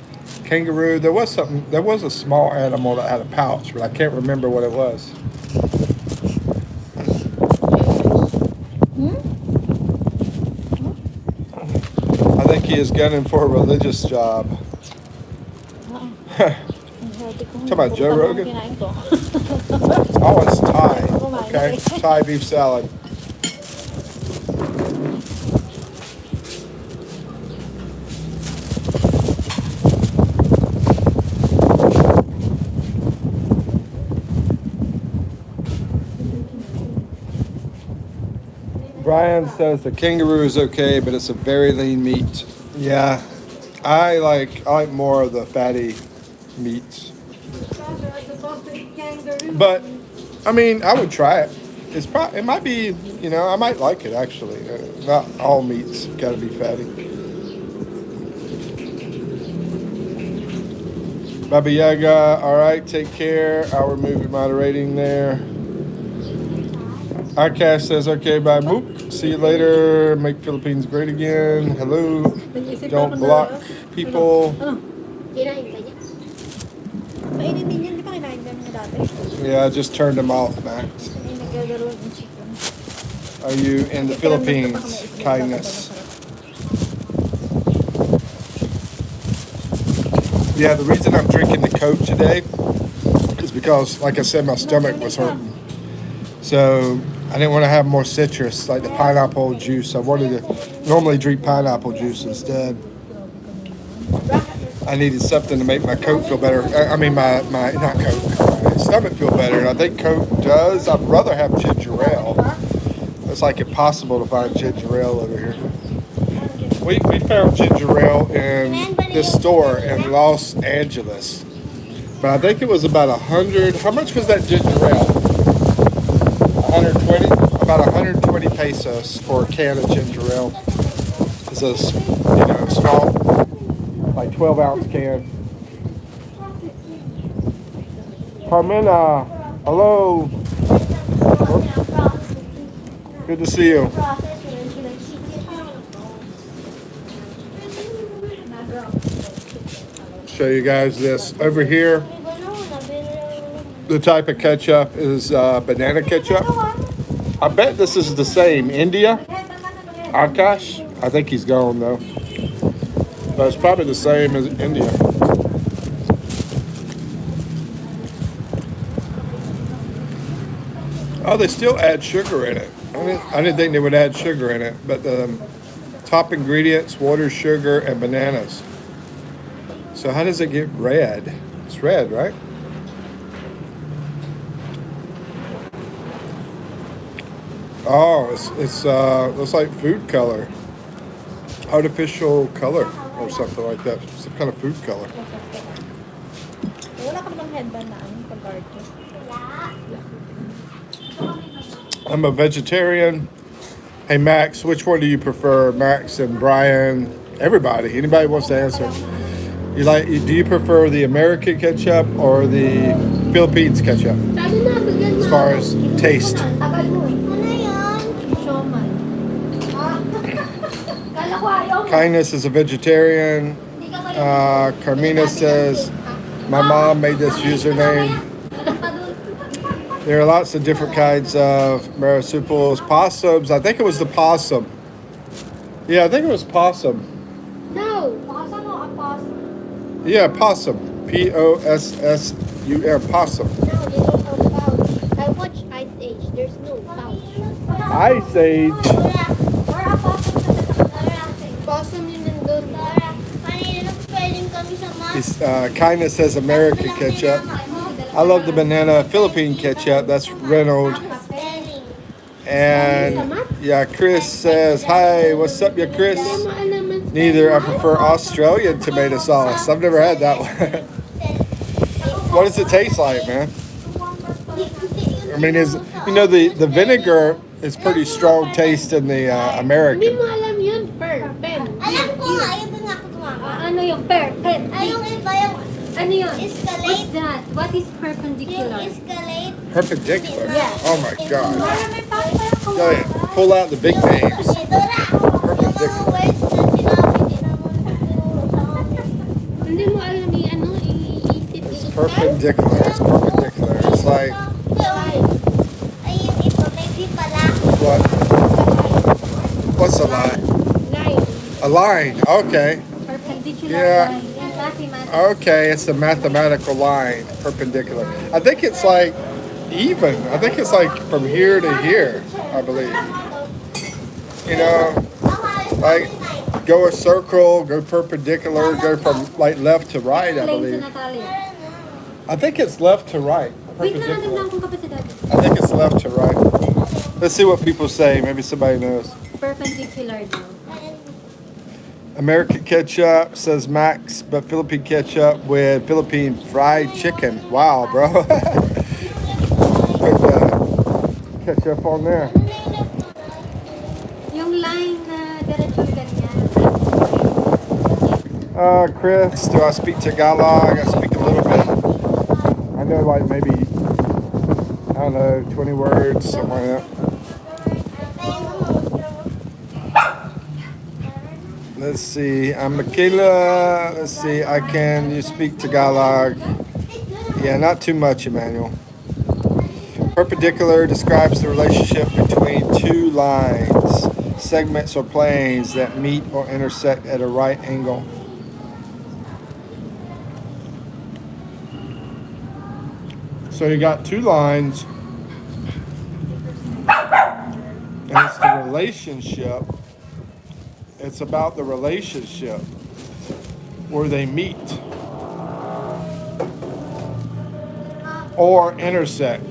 Kangaroo. There was something. There was a small animal that had a pouch, but I can't remember what it was. I think he is gunning for a religious job. Talking about Joe Rogan? Oh, it's Thai. Okay, Thai beef salad. Brian says the kangaroo is okay, but it's a very lean meat. Yeah, I like more of the fatty meats. But I mean, I would try it. It might be, I might like it actually. Not all meats got to be fatty. Baba Yaga, all right, take care. I'll remove your moderating there. Akash says, okay, bye, Mook. See you later. Make Philippines great again. Hello. Don't block people. Kinain ka niya? Mainit din yan, di ba kinain kami na dati? Yeah, I just turned them off, Max. Ay, naglalaro ng chicken. Are you in the Philippines? Kindness. Yeah, the reason I'm drinking the Coke today is because, like I said, my stomach was hurting. So I didn't want to have more citrus, like the pineapple juice. I wanted to normally drink pineapple juice instead. I needed something to make my Coke feel better. I mean, my not Coke, my stomach feel better. And I think Coke does. I'd rather have ginger ale. It's like impossible to find ginger ale over here. We found ginger ale in this store in Los Angeles. But I think it was about 100. How much was that ginger ale? 120? About 120 pesos for a can of ginger ale. It's a small, like 12-ounce can. Carmina, hello. Good to see you. Show you guys this over here. The type of ketchup is banana ketchup. I bet this is the same. India? Akash? I think he's gone though. But it's probably the same as India. Oh, they still add sugar in it. I didn't think they would add sugar in it, but the top ingredients, water, sugar, and bananas. So how does it get red? It's red, right? Oh, it's looks like food color, artificial color or something like that. Some kind of food color. Wala ka bang headband na pag-party? I'm a vegetarian. Hey Max, which one do you prefer? Max and Brian, everybody, anybody wants to answer. Do you prefer the American ketchup or the Philippines ketchup? As far as taste. Kindness is a vegetarian. Carmina says, my mom made this username. There are lots of different kinds of marsupials, possums. I think it was the possum. Yeah, I think it was possum. No. Possum or opossum? Yeah, possum. Possum, possum. No, they don't have pouch. I watched Ice Age. There's no pouch. Ice Age. Possum yun nandun. Kindness says American ketchup. I love the banana Philippine ketchup. That's Reynolds. And yeah, Chris says, hi, what's up, ya Chris? Neither. I prefer Australian tomato sauce. I've never had that one. What does it taste like, man? I mean, the vinegar is pretty strong taste in the American. Hindi mo alam yun, pen. Alam ko nga, yun din nga ako tumama. Ano yung pen? Ay, yung iba yung Ano yun? escalate. What's that? What is Yung perpendicular? escalate. Perpendicular. Yeah. Oh my God. May Go ahead. Pull out the big names. Dora, yung mga words na sinabi, di naman tinuro sa akin. Hindi mo alam perpendicular. It's perpendicular. It's like Ayun, ito. May V pala. what? What's a line? Line. A line. Okay. Perpendicular Yeah. line. Yan, mathematics. Okay, it's a mathematical line, perpendicular. I think it's like even. I think it's like from here to here, I believe. You know, like go a circle, go perpendicular, go from like left to right, I Explain to believe. Natalia. I think it's left to right. Wait lang natin Perpendicular. lang kung kapasidad. I think it's left to right. Let's see what people say. Maybe somebody knows. Perpendicular daw. American ketchup says Max, but Philippine ketchup with Philippine fried chicken. Wow, bro. Put ketchup on there. Yung line na diretsong ganyan. Chris, do I speak Tagalog? I speak a little bit. I know like maybe, I don't know, 20 words, something like that. Let's see, I'm Michaela. Let's see, you speak Tagalog? Yeah, not too much, Emmanuel. Perpendicular describes the relationship between two lines, segments, or planes that meet or intersect at a right angle. So you got two lines, and it's the relationship. It's about the relationship where they meet or intersect.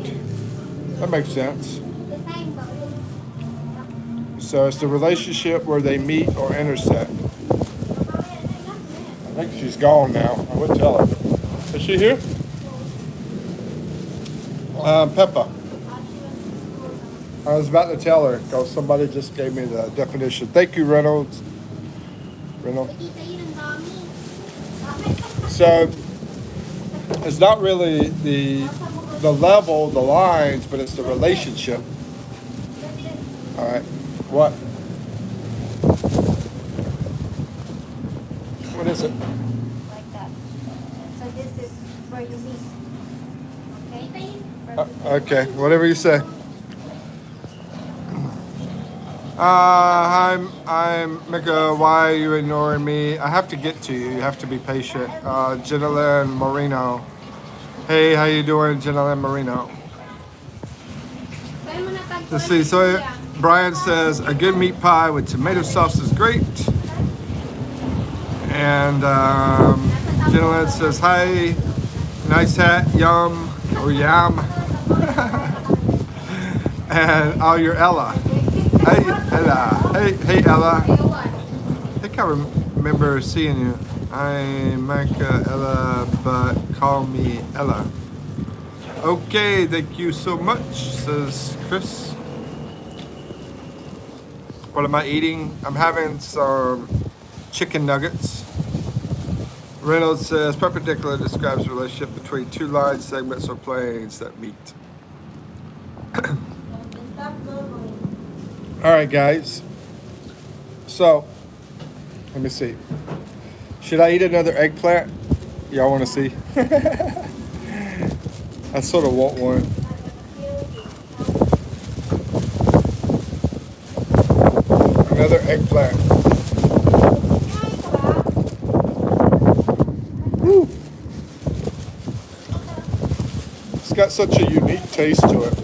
That makes sense. So it's the relationship where they meet or intersect. I think she's gone now. I would tell her. Is she here? Peppa. I was about to tell her because somebody just gave me the definition. Thank you, Reynolds. So it's not really the level, the lines, but it's the relationship. All right. What? What is it? Like that. So this is where you meet. Okay? Okay. Whatever you say. Hi, I'm Mika. Why are you ignoring me? I have to get to you. You have to be patient. Janelle Marino. Hey, how you doing, Janelle Marino? Let's see. So Brian says a good meat pie with tomato sauce is great. And Janelle says hi. Nice hat, yum or yam. And oh, you're Ella. Hey Ella. Hey Ella. I think I remember seeing you. I'm Micah Ella, but call me Ella. Okay, thank you so much, says Chris. What am I eating? I'm having some chicken nuggets. Reynolds says perpendicular describes the relationship between two line segments or planes that meet. All right, guys. So, let me see. Should I eat another eggplant? Y'all want to see? I sort of want one. Another eggplant. Woo. It's got such a unique taste to it.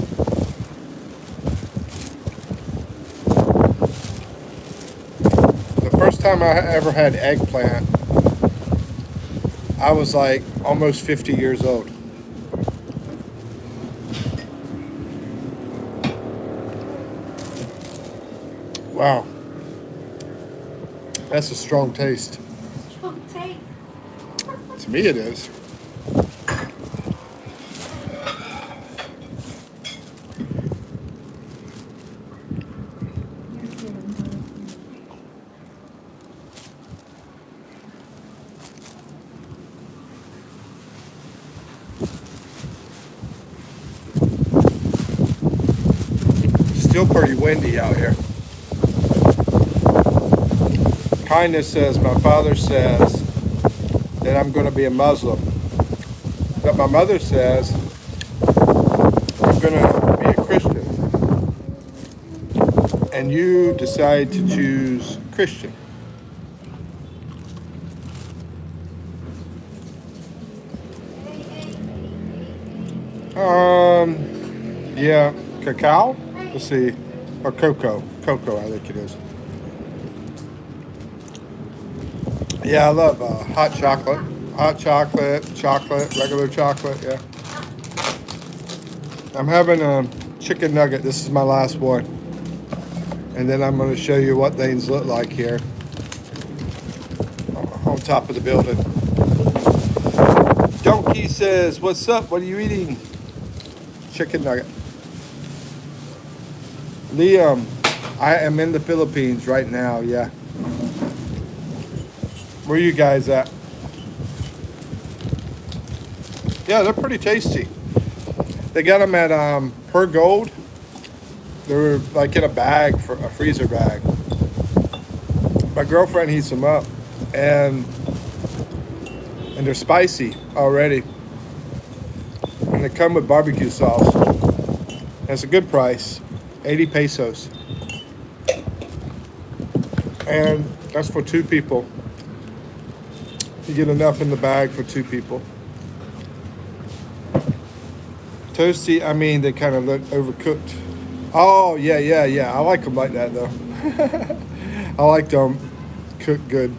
First time I ever had eggplant, I was like almost 50 years old. Wow. That's a strong taste. Strong taste. To me it is. Still pretty windy out here. Kindness says, my father says that I'm going to be a Muslim. But my mother says I'm gonna be a Christian, and you decide to choose Christian. Yeah, cacao. Let's see, or cocoa. Cocoa, I think it is. Yeah, I love hot chocolate. Hot chocolate, chocolate, regular chocolate. Yeah. I'm having a chicken nugget. This is my last one, and then I'm going to show you what things look like here on top of the building. Donkey says, "What's up? What are you eating?" Chicken nugget. Liam, I am in the Philippines right now. Yeah. Where are you guys at? Yeah, they're pretty tasty. They got them at Per Gold. They were like in a bag, for a freezer bag. My girlfriend heats them up, and they're spicy already. And they come with barbecue sauce. And it's a good price, 80 pesos. And that's for 2 people. You get enough in the bag for 2 people. Toasty, I mean, they kind of look overcooked. Oh, yeah. I like them like that, though. I like them cooked good.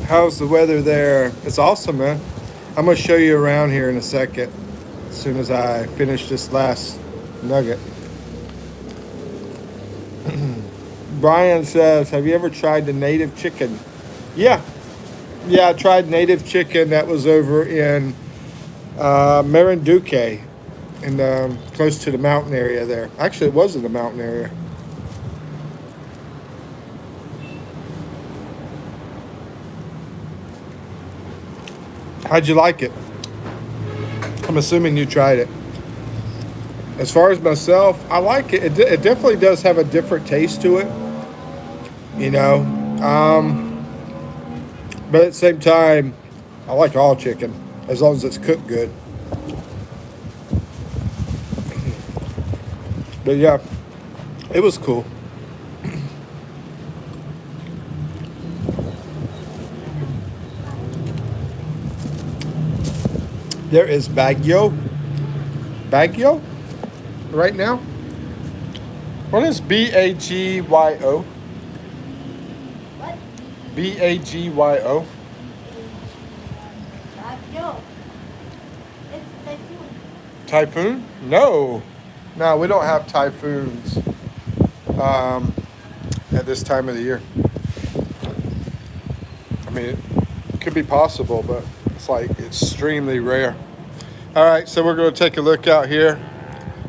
How's the weather there? It's awesome, man. I'm going to show you around here in a second, as soon as I finish this last nugget. Brian says, have you ever tried the native chicken? Yeah, I tried native chicken. That was over in Marinduque, in close to the mountain area there. Actually, it was in the mountain area. How'd you like it? I'm assuming you tried it. As far as myself, I like it. It definitely does have a different taste to it, you know. But at the same time, I like all chicken, as long as it's cooked good. But yeah, it was cool. There is Baguio right now. What is Bagyo? What? Bagyo. Yo. It's typhoon. Typhoon? No, we don't have typhoons at this time of the year. I mean, it could be possible, but it's like extremely rare. All right, so we're going to take a look out here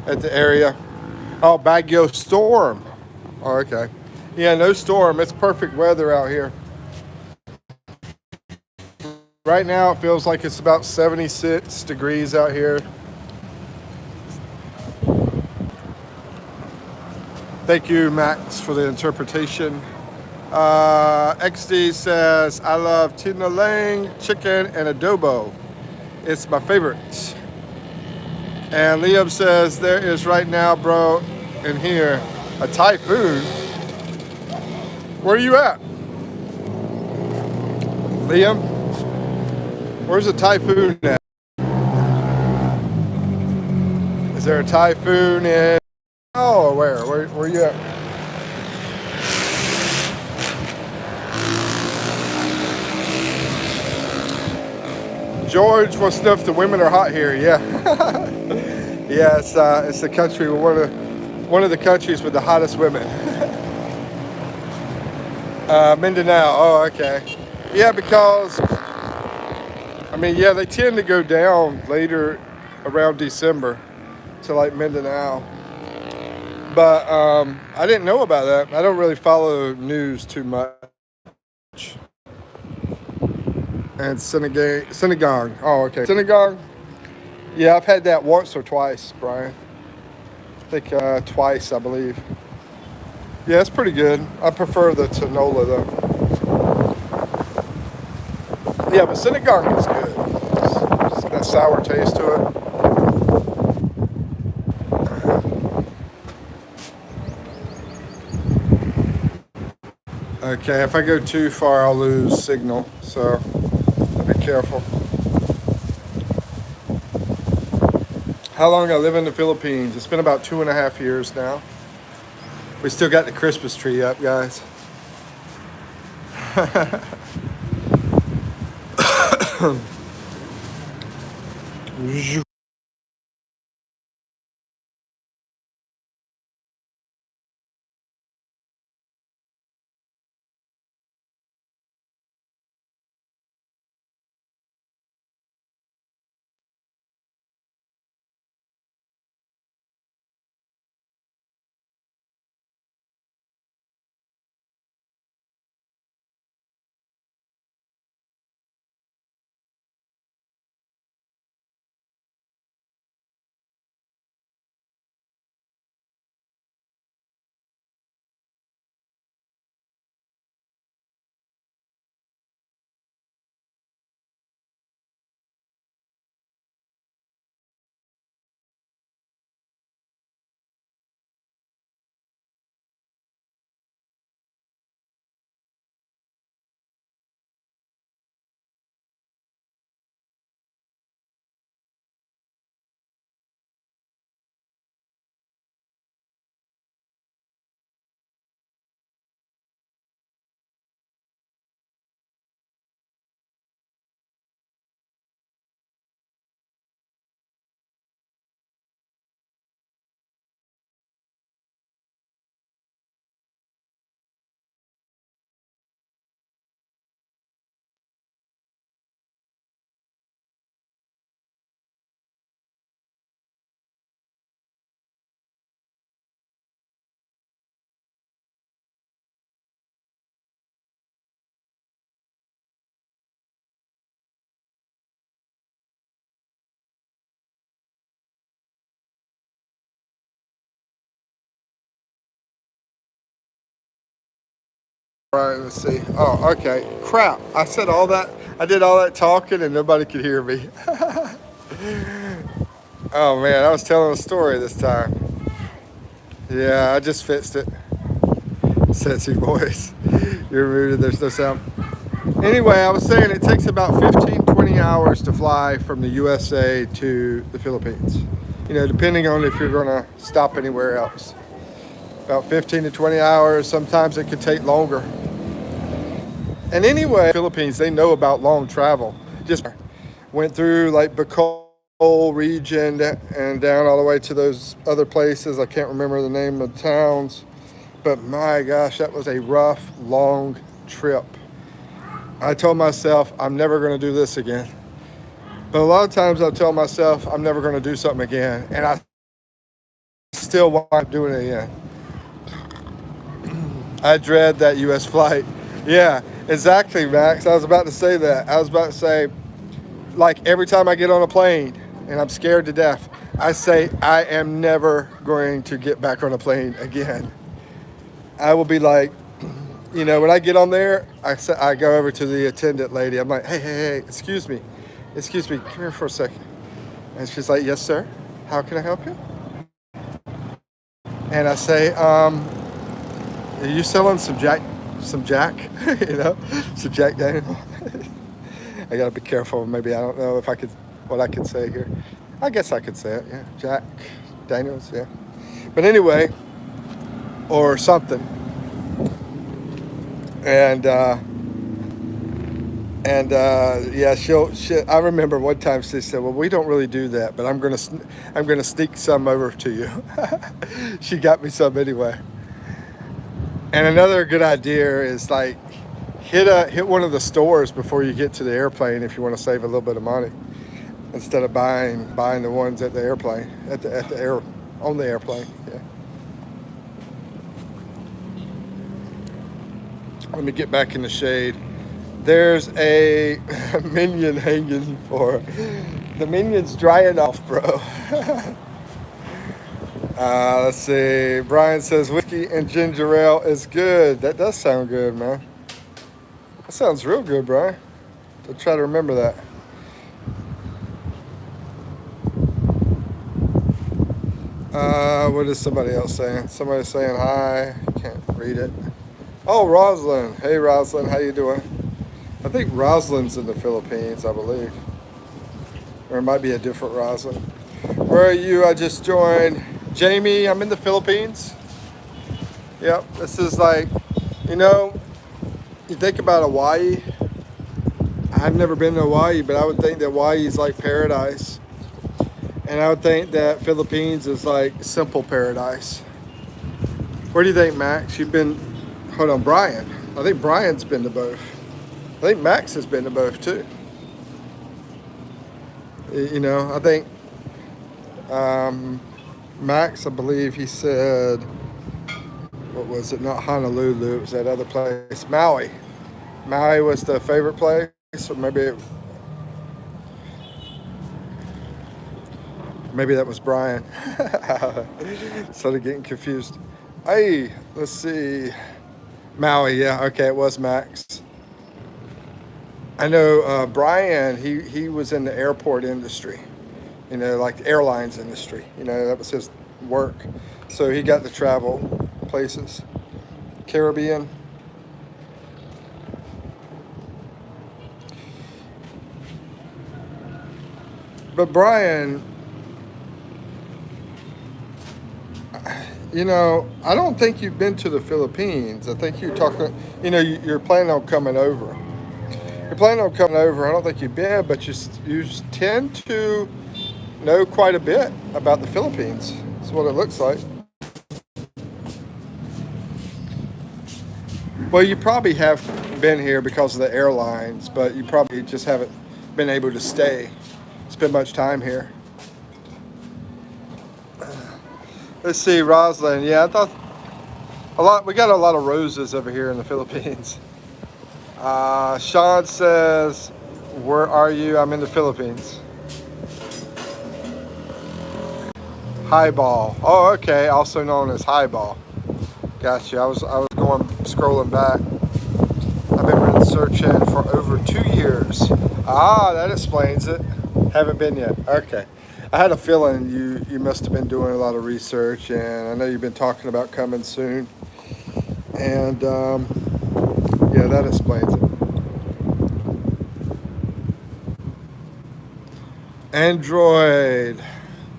at the area. Oh, Baguio storm. Oh, okay. Yeah, no storm. It's perfect weather out here. Right now, it feels like it's about 76 degrees out here. Thank you, Max, for the interpretation. XD says, I love tinolang, chicken, and adobo. It's my favorite. And Liam says, there is right now, bro, in here, a typhoon. Where are you at? Liam? Where's the typhoon at? Is there a typhoon in? Oh, where are you at? George wants to know if the women are hot here. Yeah. Yeah, it's the country, one of the countries with the hottest women. Mindanao. Oh, okay. Yeah, because I mean, yeah, they tend to go down later around December to like Mindanao. But I didn't know about that. I don't really follow news too much. And Sinigang. Oh, okay. Sinigang. Yeah, I've had that once or twice, Brian. I think twice, I believe. Yeah, it's pretty good. I prefer the tinola, though. Yeah, but Sinigang is good. good sour taste to it. Okay, if I go too far, I'll lose signal, so be careful. How long I live in the Philippines? It's been about 2.5 years now. We still got the Christmas tree up, guys. Right, let's see. Oh, okay. Crap. I said all that. I did all that talking and nobody could hear me. Oh, man. I was telling a story this time. Yeah, I just fixed it. Sexy voice. You're muted. There's no sound. Anyway, I was saying it takes about 15, 20 hours to fly from the USA to the Philippines. You know, depending on if you're going to stop anywhere else. About 15 to 20 hours. Sometimes it could take longer. And anyway, Philippines, they know about long travel. Just went through like Bicol region and down all the way to those other places. I can't remember the name of the towns. But my gosh, that was a rough, long trip. I told myself, I'm never going to do this again. But a lot of times I tell myself, I'm never going to do something again. And I still wind up doing it again. I dread that U.S. flight. Yeah, exactly, Max. I was about to say that. I was about to say, like every time I get on a plane and I'm scared to death, I say, I am never going to get back on a plane again. I will be like, you know, when I get on there, I go over to the attendant lady. I'm like, hey, excuse me, come here for a second. And she's like, yes, sir. How can I help you? And I say, are you selling some Jack, you know, some Jack Daniel? I gotta be careful. Maybe I don't know if I could, what I could say here. I guess I could say it. Yeah, Jack Daniels. Yeah. But anyway, or something. And yeah, I remember one time she said, well, we don't really do that, but I'm gonna sneak some over to you. She got me some anyway. And another good idea is like hit one of the stores before you get to the airplane if you want to save a little bit of money, instead of buying the ones at the airplane on the airplane. Yeah. Let me get back in the shade. There's a minion hanging for. The minion's drying off, bro. Let's see. Brian says whiskey and ginger ale is good. That does sound good, man. That sounds real good, Brian. I'll try to remember that. What is somebody else saying? Somebody's saying hi. Can't read it. Oh, Roslyn. Hey, Roslyn. How you doing? I think Roslyn's in the Philippines, I believe. Or it might be a different Roslyn. Where are you? I just joined. Jamie, I'm in the Philippines. Yep. This is like, you know, you think about Hawaii. I've never been to Hawaii, but I would think that Hawaii is like paradise. And I would think that Philippines is like simple paradise. Where do you think, Max? You've been, hold on, Brian. I think Brian's been to both. I think Max has been to both too. You know, I think Max, I believe he said, what was it? Not Honolulu, it was that other place, Maui. Maui was the favorite place, or maybe that was Brian. Started getting confused. Hey, let's see. Maui, yeah, okay, it was Max. I know Brian, he was in the airport industry, you know, like the airlines industry. You know, that was his work. So he got to travel places. Caribbean. But Brian, you know, I don't think you've been to the Philippines. I think you're talking, you know, you're planning on coming over. You're planning on coming over. I don't think you've been, but you tend to know quite a bit about the Philippines. That's what it looks like. Well, you probably have been here because of the airlines, but you probably just haven't been able to spend much time here. Let's see, Roslyn. Yeah, I thought we got a lot of roses over here in the Philippines. Sean says, "Where are you?" I'm in the Philippines. Highball. Oh, okay. Also known as Highball. Gotcha. I was going scrolling back. I've been searching for over 2 years. Ah, that explains it. Haven't been yet. Okay. I had a feeling you must have been doing a lot of research, and I know you've been talking about coming soon. And yeah, that explains it. Android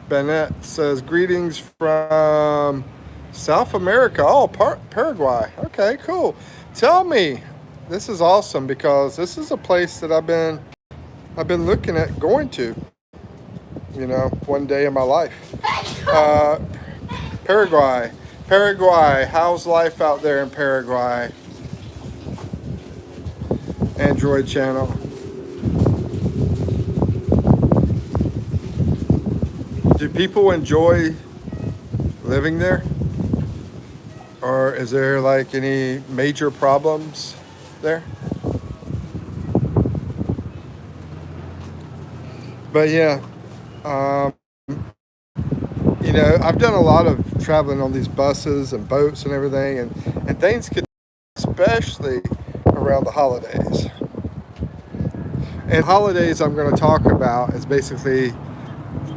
Bennett says, greetings from South America. Oh, Paraguay. Okay, cool. Tell me, this is awesome because this is a place that I've been looking at going to, you know, one day in my life. Paraguay. Paraguay. How's life out there in Paraguay? Android channel. Do people enjoy living there? Or is there like any major problems there? But yeah, you know, I've done a lot of traveling on these buses and boats and everything, and things could, especially around the holidays. And holidays I'm going to talk about is basically,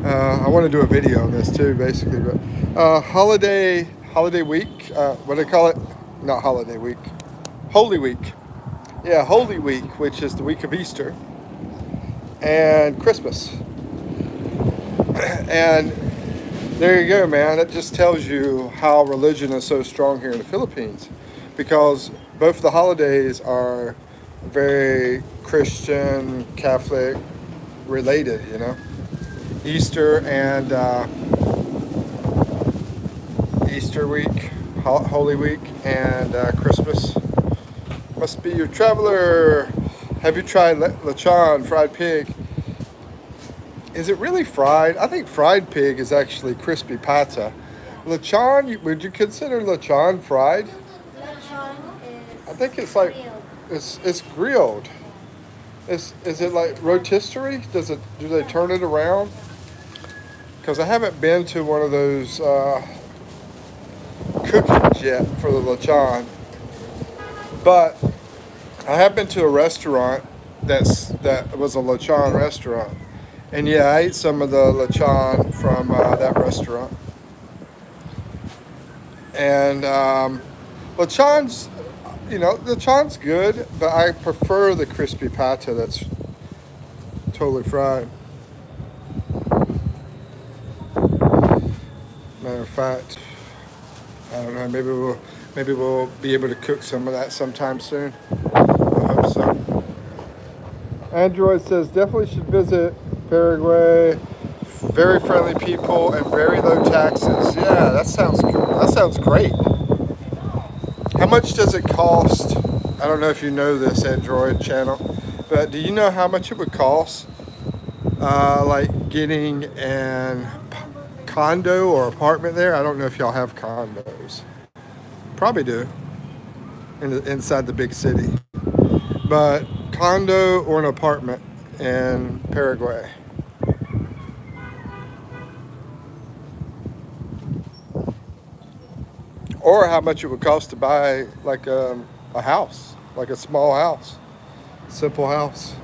I want to do a video on this too, basically, but holiday week, what do they call it? Not holiday week, Holy Week. Yeah, Holy Week, which is the week of Easter and Christmas. And there you go, man. That just tells you how religion is so strong here in the Philippines, because both of the holidays are very Christian, Catholic related, you know. Easter and Easter week, Holy Week, and Christmas. Must be your traveler. Have you tried lechon, fried pig? Is it really fried? I think fried pig is actually crispy pata. Lechon, would you consider lechon fried? Lechon is I think it's like grilled. it's grilled. Is it like rotisserie? Do they turn it around? Because I haven't been to one of those cookings yet for the lechon, but I have been to a restaurant that was a lechon restaurant, and yeah, I ate some of the lechon from that restaurant. And lechon's, lechon's good, but I prefer the crispy pata that's totally fried. Matter of fact, I don't know. Maybe we'll be able to cook some of that sometime soon. I hope so. Android says definitely should visit Paraguay. Very friendly people and very low taxes. Yeah, that sounds cool. That sounds great. How much does it cost? I don't know if you know this Android channel, but do you know how much it would cost? Like getting an condo or apartment there. I don't know if y'all have condos. Probably do inside the big city, but condo or an apartment in Paraguay. Or how much it would cost to buy like a house, like a small house, simple house,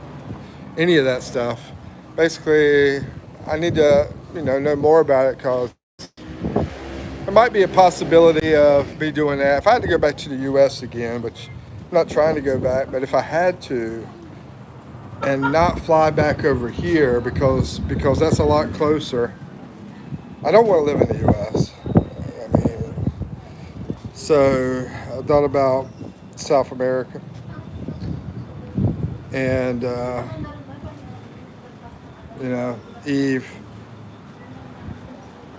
any of that stuff. Basically, I need to know more about it because there might be a possibility of me doing that. If I had to go back to the U.S. again, which I'm not trying to go back, but if I had to and not fly back over here because that's a lot closer. I don't want to live in the U.S. I mean, so I thought about South America, and Eve.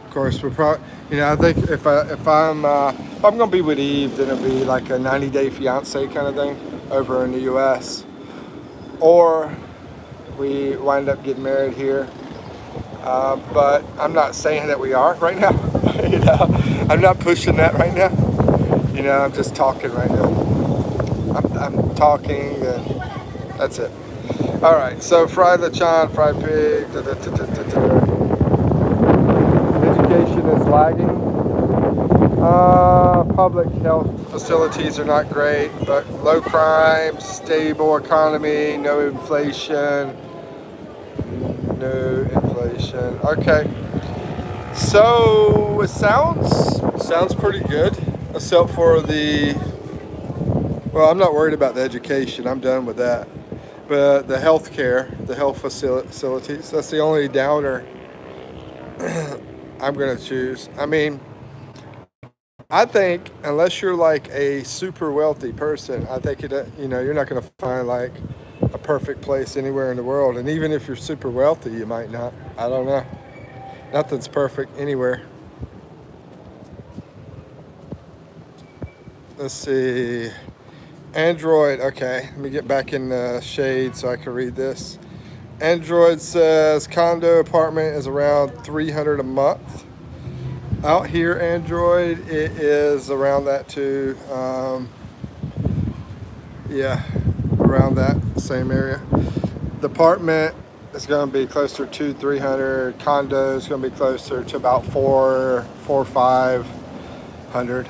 Of course, we're probably. I think if I'm gonna be with Eve, then it'll be like a 90-day fiance kind of thing over in the U.S. Or we wind up getting married here. But I'm not saying that we are right now. I'm not pushing that right now. I'm just talking right now. I'm talking, and that's it. All right. So fried lechon, fried pig. Education is lagging. Public health facilities are not great, but low crime, stable economy, no inflation. No inflation. Okay. So it sounds pretty good, except for well, I'm not worried about the education. I'm done with that. But the health facilities, that's the only downer I'm going to choose. I mean, I think unless you're like a super wealthy person, I think you're not going to find like a perfect place anywhere in the world. And even if you're super wealthy, you might not. I don't know. Nothing's perfect anywhere. Let's see. Android. Okay, let me get back in the shade so I can read this. Android says condo apartment is around $300 a month. Out here, Android, it is around that too. Yeah, around that same area. The apartment is going to be closer to 300. Condo is going to be closer to about 500,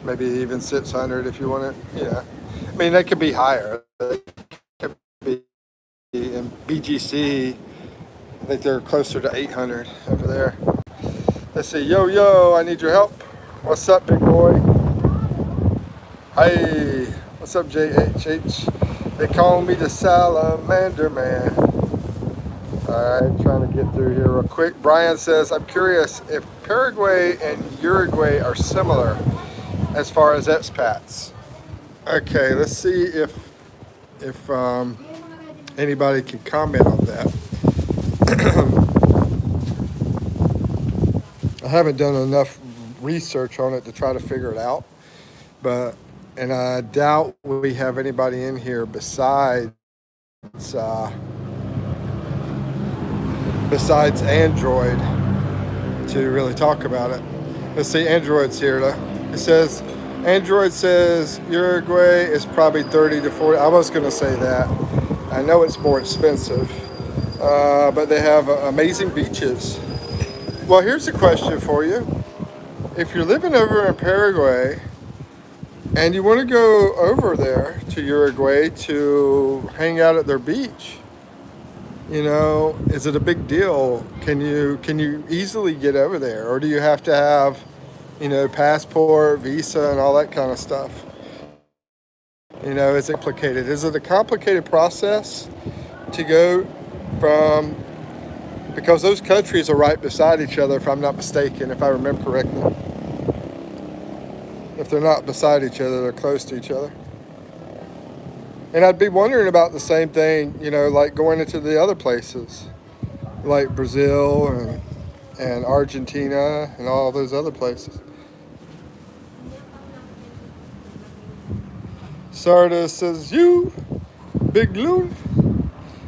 maybe even 600 if you want it. Yeah, I mean they could be higher. They could be in BGC. I think they're closer to 800 over there. Let's see. Yo, I need your help. What's up, big boy? Hey, what's up, JHH? They call me the Salamander Man. All right, trying to get through here real quick. Brian says, I'm curious if Paraguay and Uruguay are similar as far as expats. Okay, let's see if anybody can comment on that. I haven't done enough research on it to try to figure it out, and I doubt we have anybody in here besides Android to really talk about it. Let's see, Android's here though. Android says Uruguay is probably 30 to 40. I was going to say that. I know it's more expensive, but they have amazing beaches. Well, here's a question for you. If you're living over in Paraguay and you want to go over there to Uruguay to hang out at their beach, is it a big deal? Can you easily get over there, or do you have to have You know, passport, visa, and all that kind of stuff. You know, is it complicated? Is it a complicated process to go from, because those countries are right beside each other, if I'm not mistaken, if I remember correctly. If they're not beside each other, they're close to each other. And I'd be wondering about the same thing, you know, like going into the other places, like Brazil and Argentina and all those other places. Sardis says, you, big loon.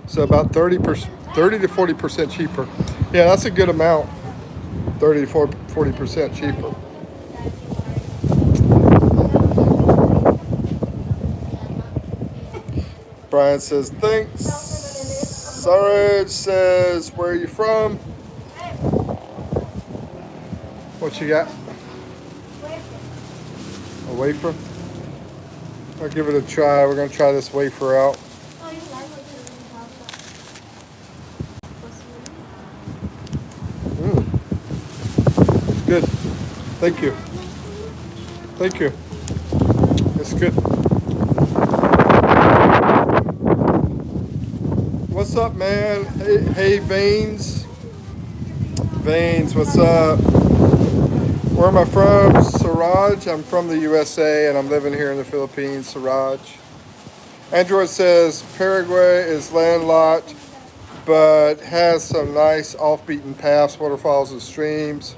So about 30%, 30 to 40% cheaper. Yeah, that's a good amount. 30 to 40% cheaper. Brian says, thanks. Saraj says, where are you from? What you got? A wafer? I'll give it a try. We're going to try this wafer out. It's good. Thank you. Thank you. It's good. What's up, man? Hey, Veins. Veins, what's up? Where am I from? Siraj. I'm from the USA and I'm living here in the Philippines. Siraj. Android says Paraguay is landlocked but has some nice off-beaten paths, waterfalls, and streams.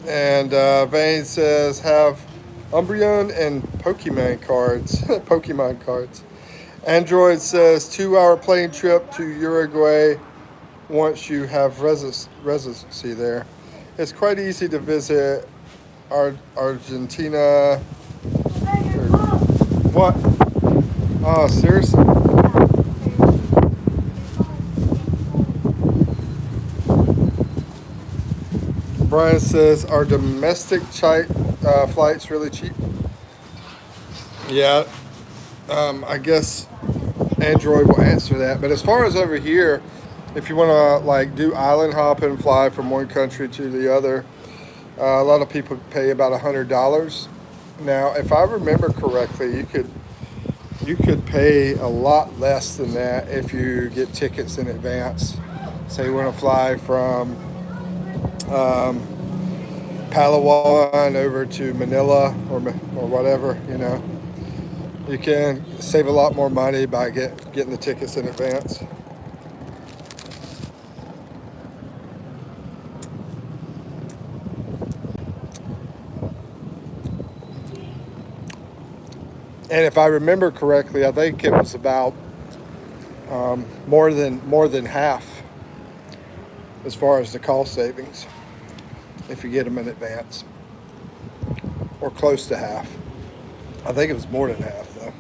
And Vane says have Umbreon and Pokemon cards. Pokemon cards. Android says 2-hour plane trip to Uruguay once you have residency there. It's quite easy to visit Argentina. What? Oh, seriously? Brian says, are domestic flights really cheap? Yeah, I guess Android will answer that. But as far as over here, if you want to like do island hop and fly from one country to the other, a lot of people pay about $100. Now, if I remember correctly, you could pay a lot less than that if you get tickets in advance. Say you want to fly from Palawan over to Manila or whatever, you know. You can save a lot more money by getting the tickets in advance. And if I remember correctly, I think it was about more than half as far as the cost savings if you get them in advance, or close to half. I think it was more than half though.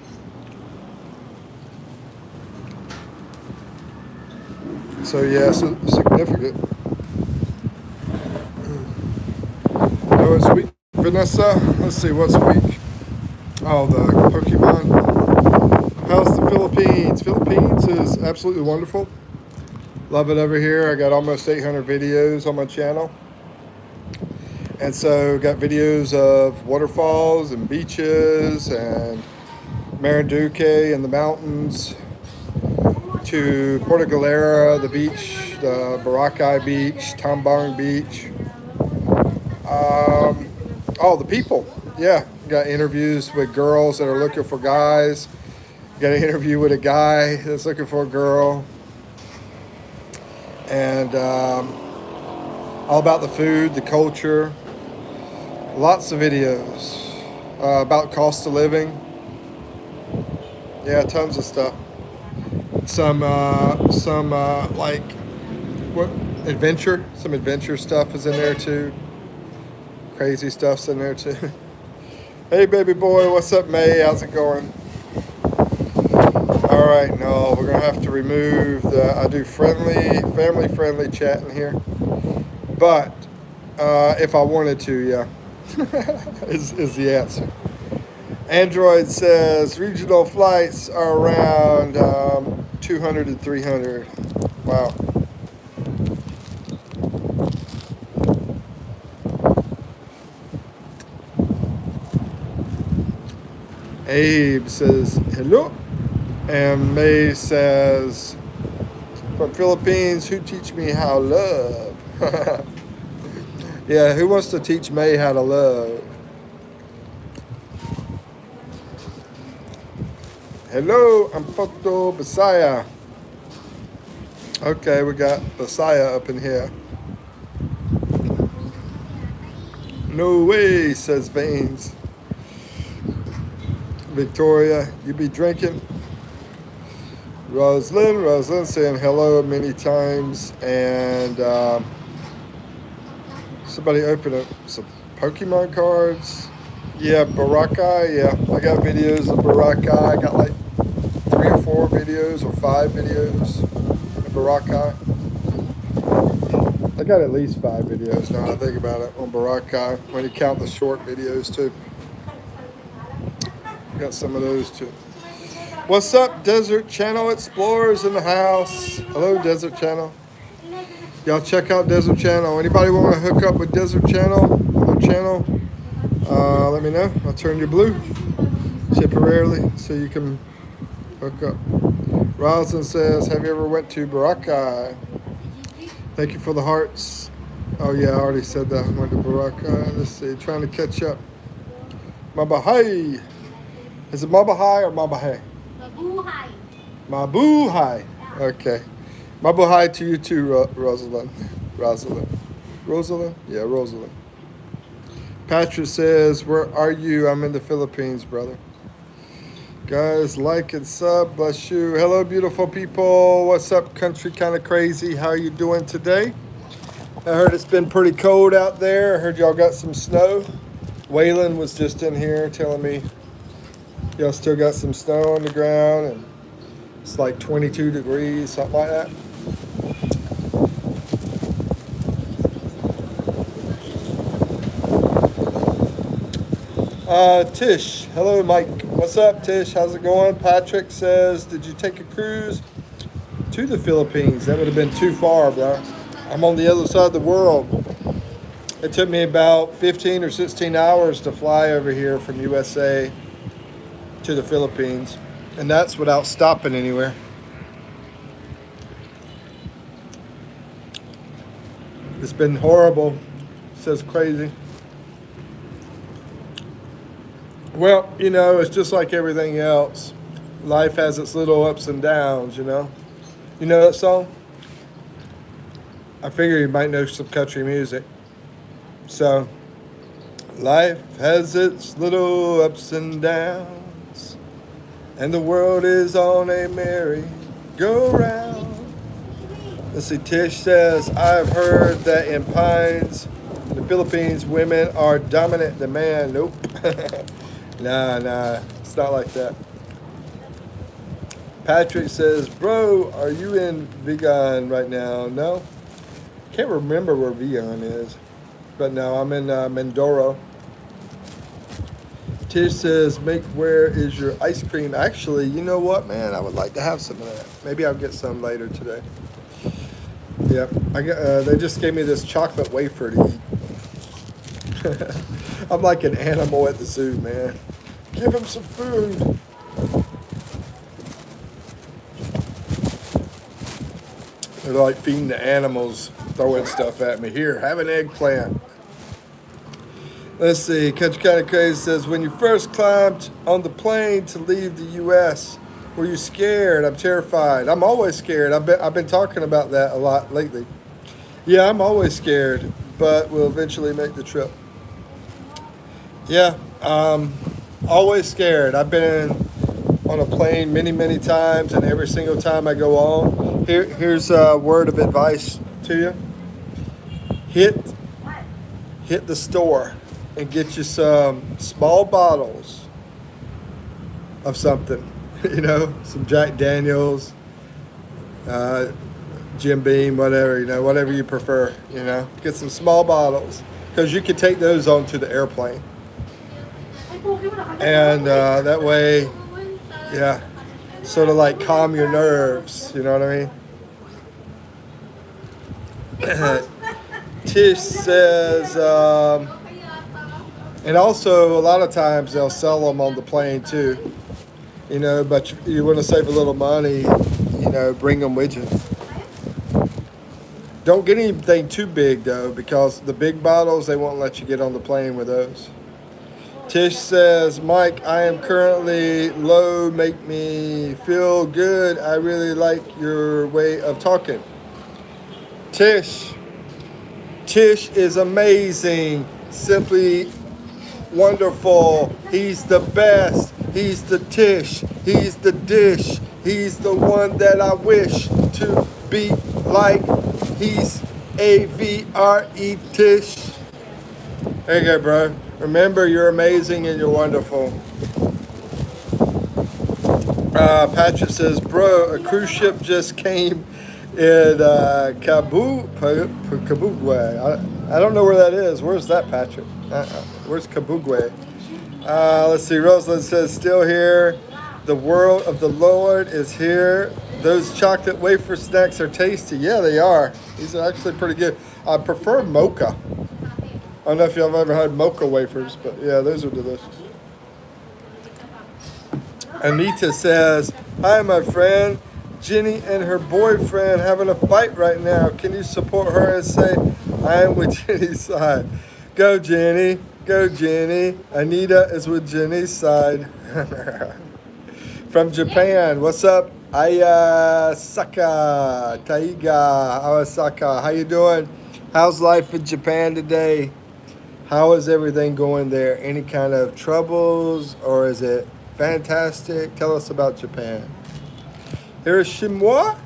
So yeah, it's significant. Oh, it's week, Vanessa. Let's see, what's week? Oh, the Pokemon. How's the Philippines? Philippines is absolutely wonderful. Love it over here. I got almost 800 videos on my channel. And so got videos of waterfalls and beaches and Marinduque and the mountains, to Puerto Galera, the beach, the Boracay Beach, Tambang Beach. Oh, the people. Yeah, got interviews with girls that are looking for guys. Got an interview with a guy that's looking for a girl. And all about the food, the culture. Lots of videos about cost of living. Yeah, tons of stuff. Some like what adventure. Some adventure stuff is in there too. Crazy stuff's in there too. Hey, baby boy, what's up, May? How's it going? All right, no, we're gonna have to remove the. I do family-friendly chat in here, but if I wanted to, yeah, is the answer. Android says regional flights are around 200 to 300. Wow. Abe says hello. And May says, from Philippines, who teach me how to love? Yeah, who wants to teach May how to love? Hello, I'm Poto Bisaya. Okay, we got Bisaya up in here. No way, says Veins. Victoria, you be drinking? Rosalind saying hello many times. And somebody opened up some Pokemon cards. Yeah, Baraka. Yeah, I got videos of Baraka. I got like 3 or 4 videos or 5 videos of Baraka. I got at least 5 videos now I think about it on Baraka, when you count the short videos too. Got some of those too. What's up, Desert Channel Explorers in the house? Hello, Desert Channel. Y'all check out Desert Channel. Anybody want to hook up with Desert Channel? Let me know. I'll turn you blue temporarily so you can hook up. Roslyn says, have you ever went to Baraka? Thank you for the hearts. Oh yeah, I already said that. I went to Baraka. Let's see, trying to catch up. Mabahai. Is it Mabahai or Mabahai? Mabuhay. Mabuhay. Okay. Mabuhay to you too, Rosalind. Rosalind? Yeah, Rosalind. Patrick says, where are you? I'm in the Philippines, brother. Guys, like and sub. Bless you. Hello, beautiful people. What's up, country kind of crazy? How you doing today? I heard it's been pretty cold out there. I heard y'all got some snow. Waylon was just in here telling me y'all still got some snow on the ground, and it's like 22 degrees, something like that. Tish, hello Mike. What's up, Tish? How's it going? Patrick says, did you take a cruise to the Philippines? That would have been too far, bro. I'm on the other side of the world. It took me about 15 or 16 hours to fly over here from USA to the Philippines, and that's without stopping anywhere. It's been horrible. Says crazy. Well, you know, it's just like everything else. Life has its little ups and downs, you know. You know that song? I figure you might know some country music. So, life has its little ups and downs, and the world is on a merry-go-round. Let's see, Tish says, I've heard that in Pines, the Philippines, women are dominant than man. Nope. Nah, it's not like that. Patrick says, bro, are you in Vigan right now? No. Can't remember where Vigan is. But no, I'm in Mindoro. Tish says, Mick, where is your ice cream? Actually, you know what, man? I would like to have some of that. Maybe I'll get some later today. Yep, they just gave me this chocolate wafer to eat. I'm like an animal at the zoo, man. Give him some food. They're like feeding the animals, throwing stuff at me. Here, have an eggplant. Let's see, Country Kind of Crazy says, when you first climbed on the plane to leave the U.S., were you scared? I'm terrified. I'm always scared. I've been talking about that a lot lately. Yeah, I'm always scared, but we'll eventually make the trip. Yeah, always scared. I've been on a plane many times, and every single time I go on, here's a word of advice to you. Hit the store and get you some small bottles of something. You know, some Jack Daniels, Jim Beam, whatever, you know, whatever you prefer, you know. Get some small bottles, because you can take those onto the airplane. And that way, yeah, sort of like calm your nerves, you know what I mean? Tish says, And also, a lot of times they'll sell them on the plane too. You know, but you want to save a little money, you know, bring them with you. Don't get anything too big though, because the big bottles, they won't let you get on the plane with those. Tish says, Mike, I am currently low, make me feel good. I really like your way of talking. Tish is amazing, simply wonderful. He's the best. He's the Tish. He's the dish. He's the one that I wish to be like. He's AVRE Tish. There you go, bro. Remember, you're amazing and you're wonderful. Patrick says, bro, a cruise ship just came in Kabugwe. I don't know where that is. Where's that, Patrick? Where's Kabugwe? Let's see. Rosalind says, still here. The world of the Lord is here. Those chocolate wafer snacks are tasty. Yeah, they are. These are actually pretty good. I prefer mocha. I don't know if y'all have ever had mocha wafers, but yeah, those are delicious. Anita says, hi, my friend. Jenny and her boyfriend having a fight right now. Can you support her and say, I am with Jenny's side? Go, Jenny. Go, Jenny. Anita is with Jenny's side. From Japan, what's up? Ayasaka, Taiga, Awasaka. How you doing? How's life in Japan today? How is everything going there? Any kind of troubles, or is it fantastic? Tell us about Japan. Hiroshima,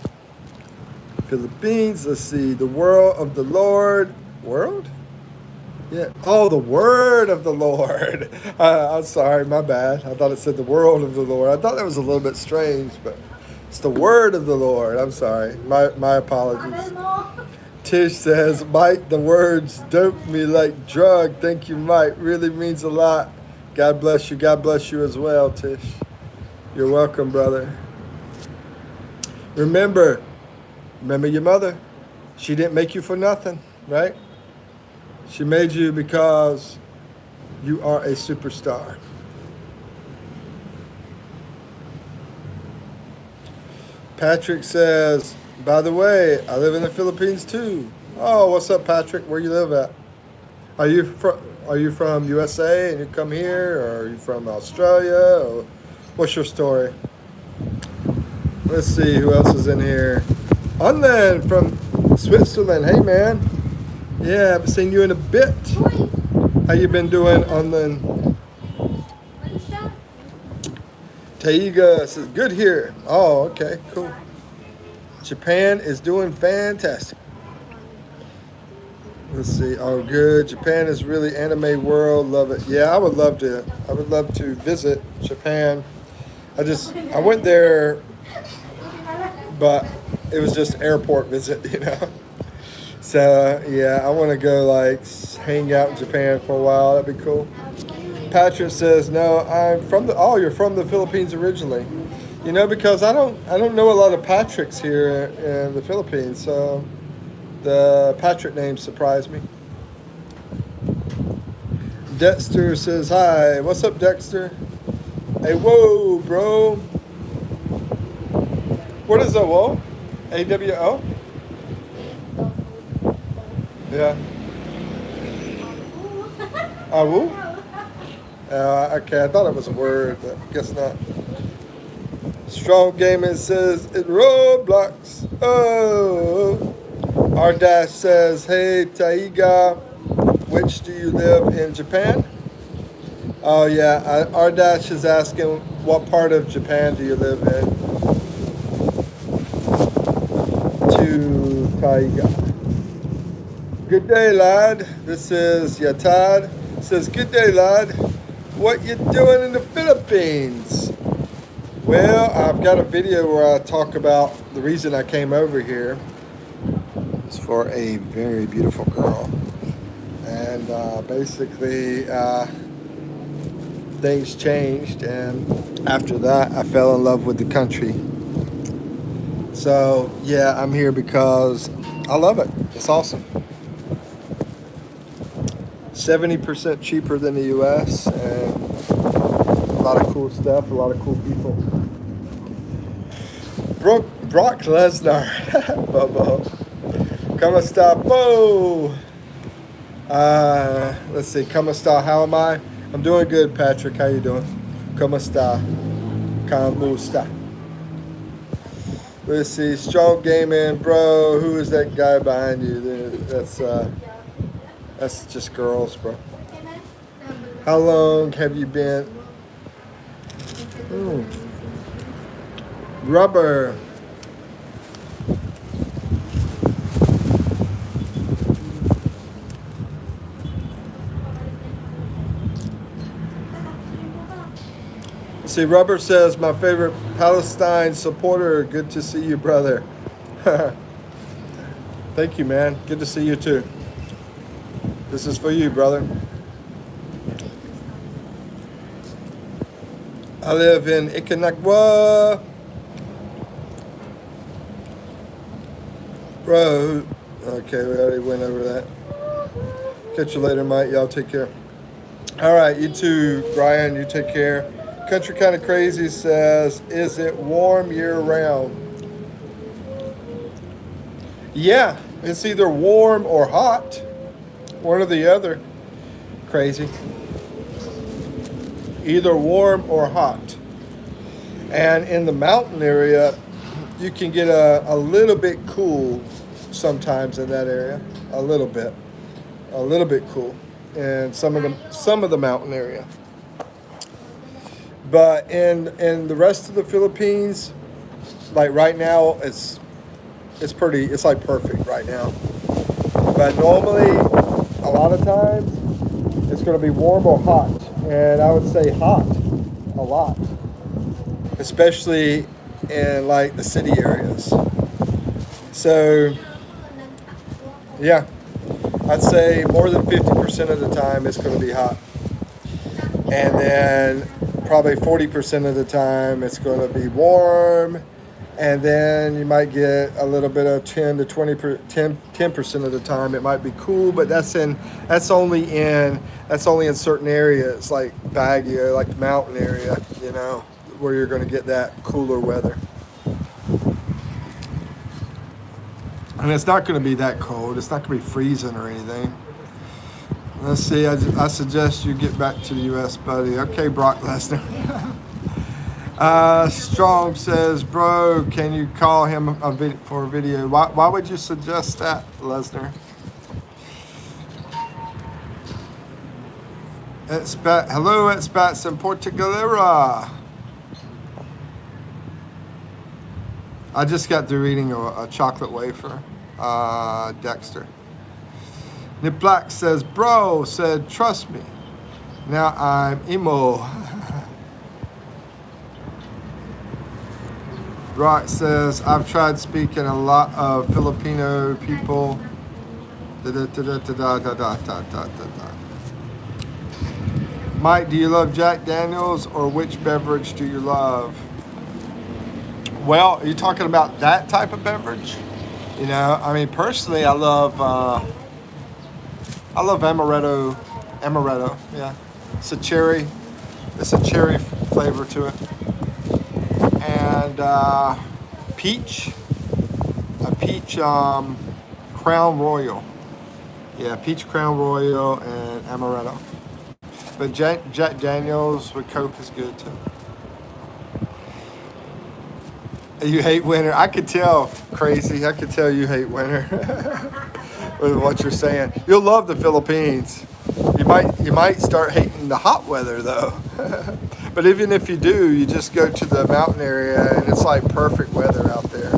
Philippines. Let's see. The world of the Lord. World? Yeah. Oh, the word of the Lord. I'm sorry, my bad. I thought it said the world of the Lord. I thought that was a little bit strange, but it's the word of the Lord. I'm sorry. My apologies. Tish says, Mike, the words dope me like drug. Thank you, Mike. Really means a lot. God bless you. God bless you as well, Tish. You're welcome, brother. Remember your mother. She didn't make you for nothing, right? She made you because you are a superstar. Patrick says, by the way, I live in the Philippines too. Oh, what's up, Patrick? Where you live at? Are you from USA and you come here, or are you from Australia? Or what's your story? Let's see who else is in here. Unland from Switzerland. Hey, man. Yeah, I haven't seen you in a bit. How you been doing, Unland? Taiga says, good here. Oh, okay, cool. Japan is doing fantastic. Let's see. Oh, good. Japan is really anime world. Love it. Yeah, I would love to visit Japan. I went there, but it was just airport visit, you know. So yeah, I want to go like hang out in Japan for a while. That'd be cool. Patrick says, no, you're from the Philippines originally. You know, because I don't know a lot of Patricks here in the Philippines, so the Patrick name surprised me. Dexter says, hi. What's up, Dexter? Hey, whoa, bro. What is a whoa? AWO? Yeah. Woo? Okay, I thought it was a word, but I guess not. Strong Gaming says, it Roblox. Oh. R Dash says, hey, Taiga, which do you live in Japan? Oh, yeah. R Dash is asking, what part of Japan do you live in? To Taiga. Good day, lad. This is Yatad. Says, good day, lad. What you doing in the Philippines? Well, I've got a video where I talk about the reason I came over here. It's for a very beautiful girl. And basically, things changed. And after that, I fell in love with the country. So, yeah, I'm here because I love it. It's awesome. 70% cheaper than the US, and a lot of cool stuff, a lot of cool people. Brock Lesnar, Bubba. Como esta, Bo? Let's see, como esta, how am I? I'm doing good, Patrick. How you doing? Como esta? Como esta? Let's see, Strong Gaming, bro. Who is that guy behind you? That's just girls, bro. How long have you been? Rubber. See, Rubber says, my favorite Palestine supporter. Good to see you, brother. Thank you, man. Good to see you, too. This is for you, brother. I live in Ikanakwa. Bro, okay, we already went over that. Catch you later, Mike. Y'all take care. All right, you too, Brian. You take care. Country Kind of Crazy says, is it warm year-round? Yeah, it's either warm or hot. One or the other. Crazy. Either warm or hot. And in the mountain area, you can get a little bit cool sometimes in that area. A little bit cool in some of the mountain area. But in the rest of the Philippines, like right now, it's like perfect right now. But normally, a lot of times, it's going to be warm or hot. And I would say hot a lot, especially in like the city areas. So, yeah, I'd say more than 50% of the time it's going to be hot. And then probably 40% of the time it's going to be warm. And then you might get a little bit of 10% of the time it might be cool, but that's only in certain areas like Baguio, like the mountain area, you know, where you're going to get that cooler weather. And it's not going to be that cold. It's not going to be freezing or anything. Let's see. I suggest you get back to the U.S., buddy. Okay, Brock Lesnar. Strong says, bro, can you call him for a video? Why would you suggest that, Lesnar? Hello, Expats in Portugalera. I just got through eating a chocolate wafer. Dexter. Nip Black says, bro, said, trust me. Now I'm emo. Rock says, I've tried speaking a lot of Filipino people. Mike, do you love Jack Daniels or which beverage do you love? Well, are you talking about that type of beverage? You know, I mean, personally, I love amaretto. Amaretto, yeah. It's a cherry flavor to it. And peach Crown Royal. Yeah, peach Crown Royal and amaretto. But Jack Daniels with Coke is good too. You hate winter. I could tell, crazy. I could tell you hate winter with what you're saying. You'll love the Philippines. You might start hating the hot weather though. But even if you do, you just go to the mountain area and it's like perfect weather out there.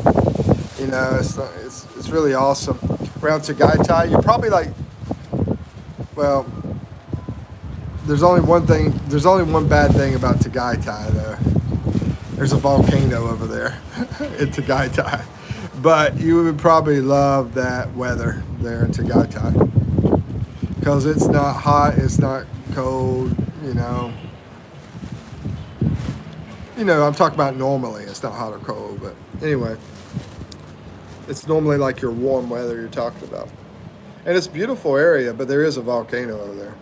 You know, it's really awesome. Around Tagaytay, you're probably like, well, there's only one bad thing about Tagaytay though. There's a volcano over there in Tagaytay. But you would probably love that weather there in Tagaytay. Because it's not hot, it's not cold, you know. You know, I'm talking about normally. It's not hot or cold, but anyway. It's normally like your warm weather you're talking about. And it's a beautiful area, but there is a volcano over there.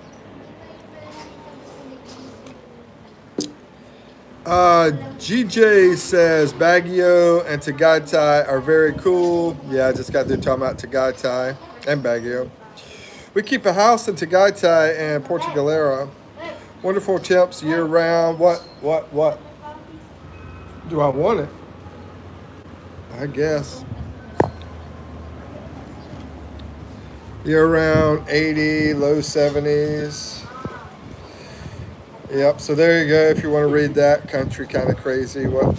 GJ says Baguio and Tagaytay are very cool. Yeah, I just got through talking about Tagaytay and Baguio. We keep a house in Tagaytay and Portugalera. Wonderful temps year round. What do I want it? I guess. Year round, 80, low 70s. Yep, so there you go. If you want to read that, country kind of crazy, what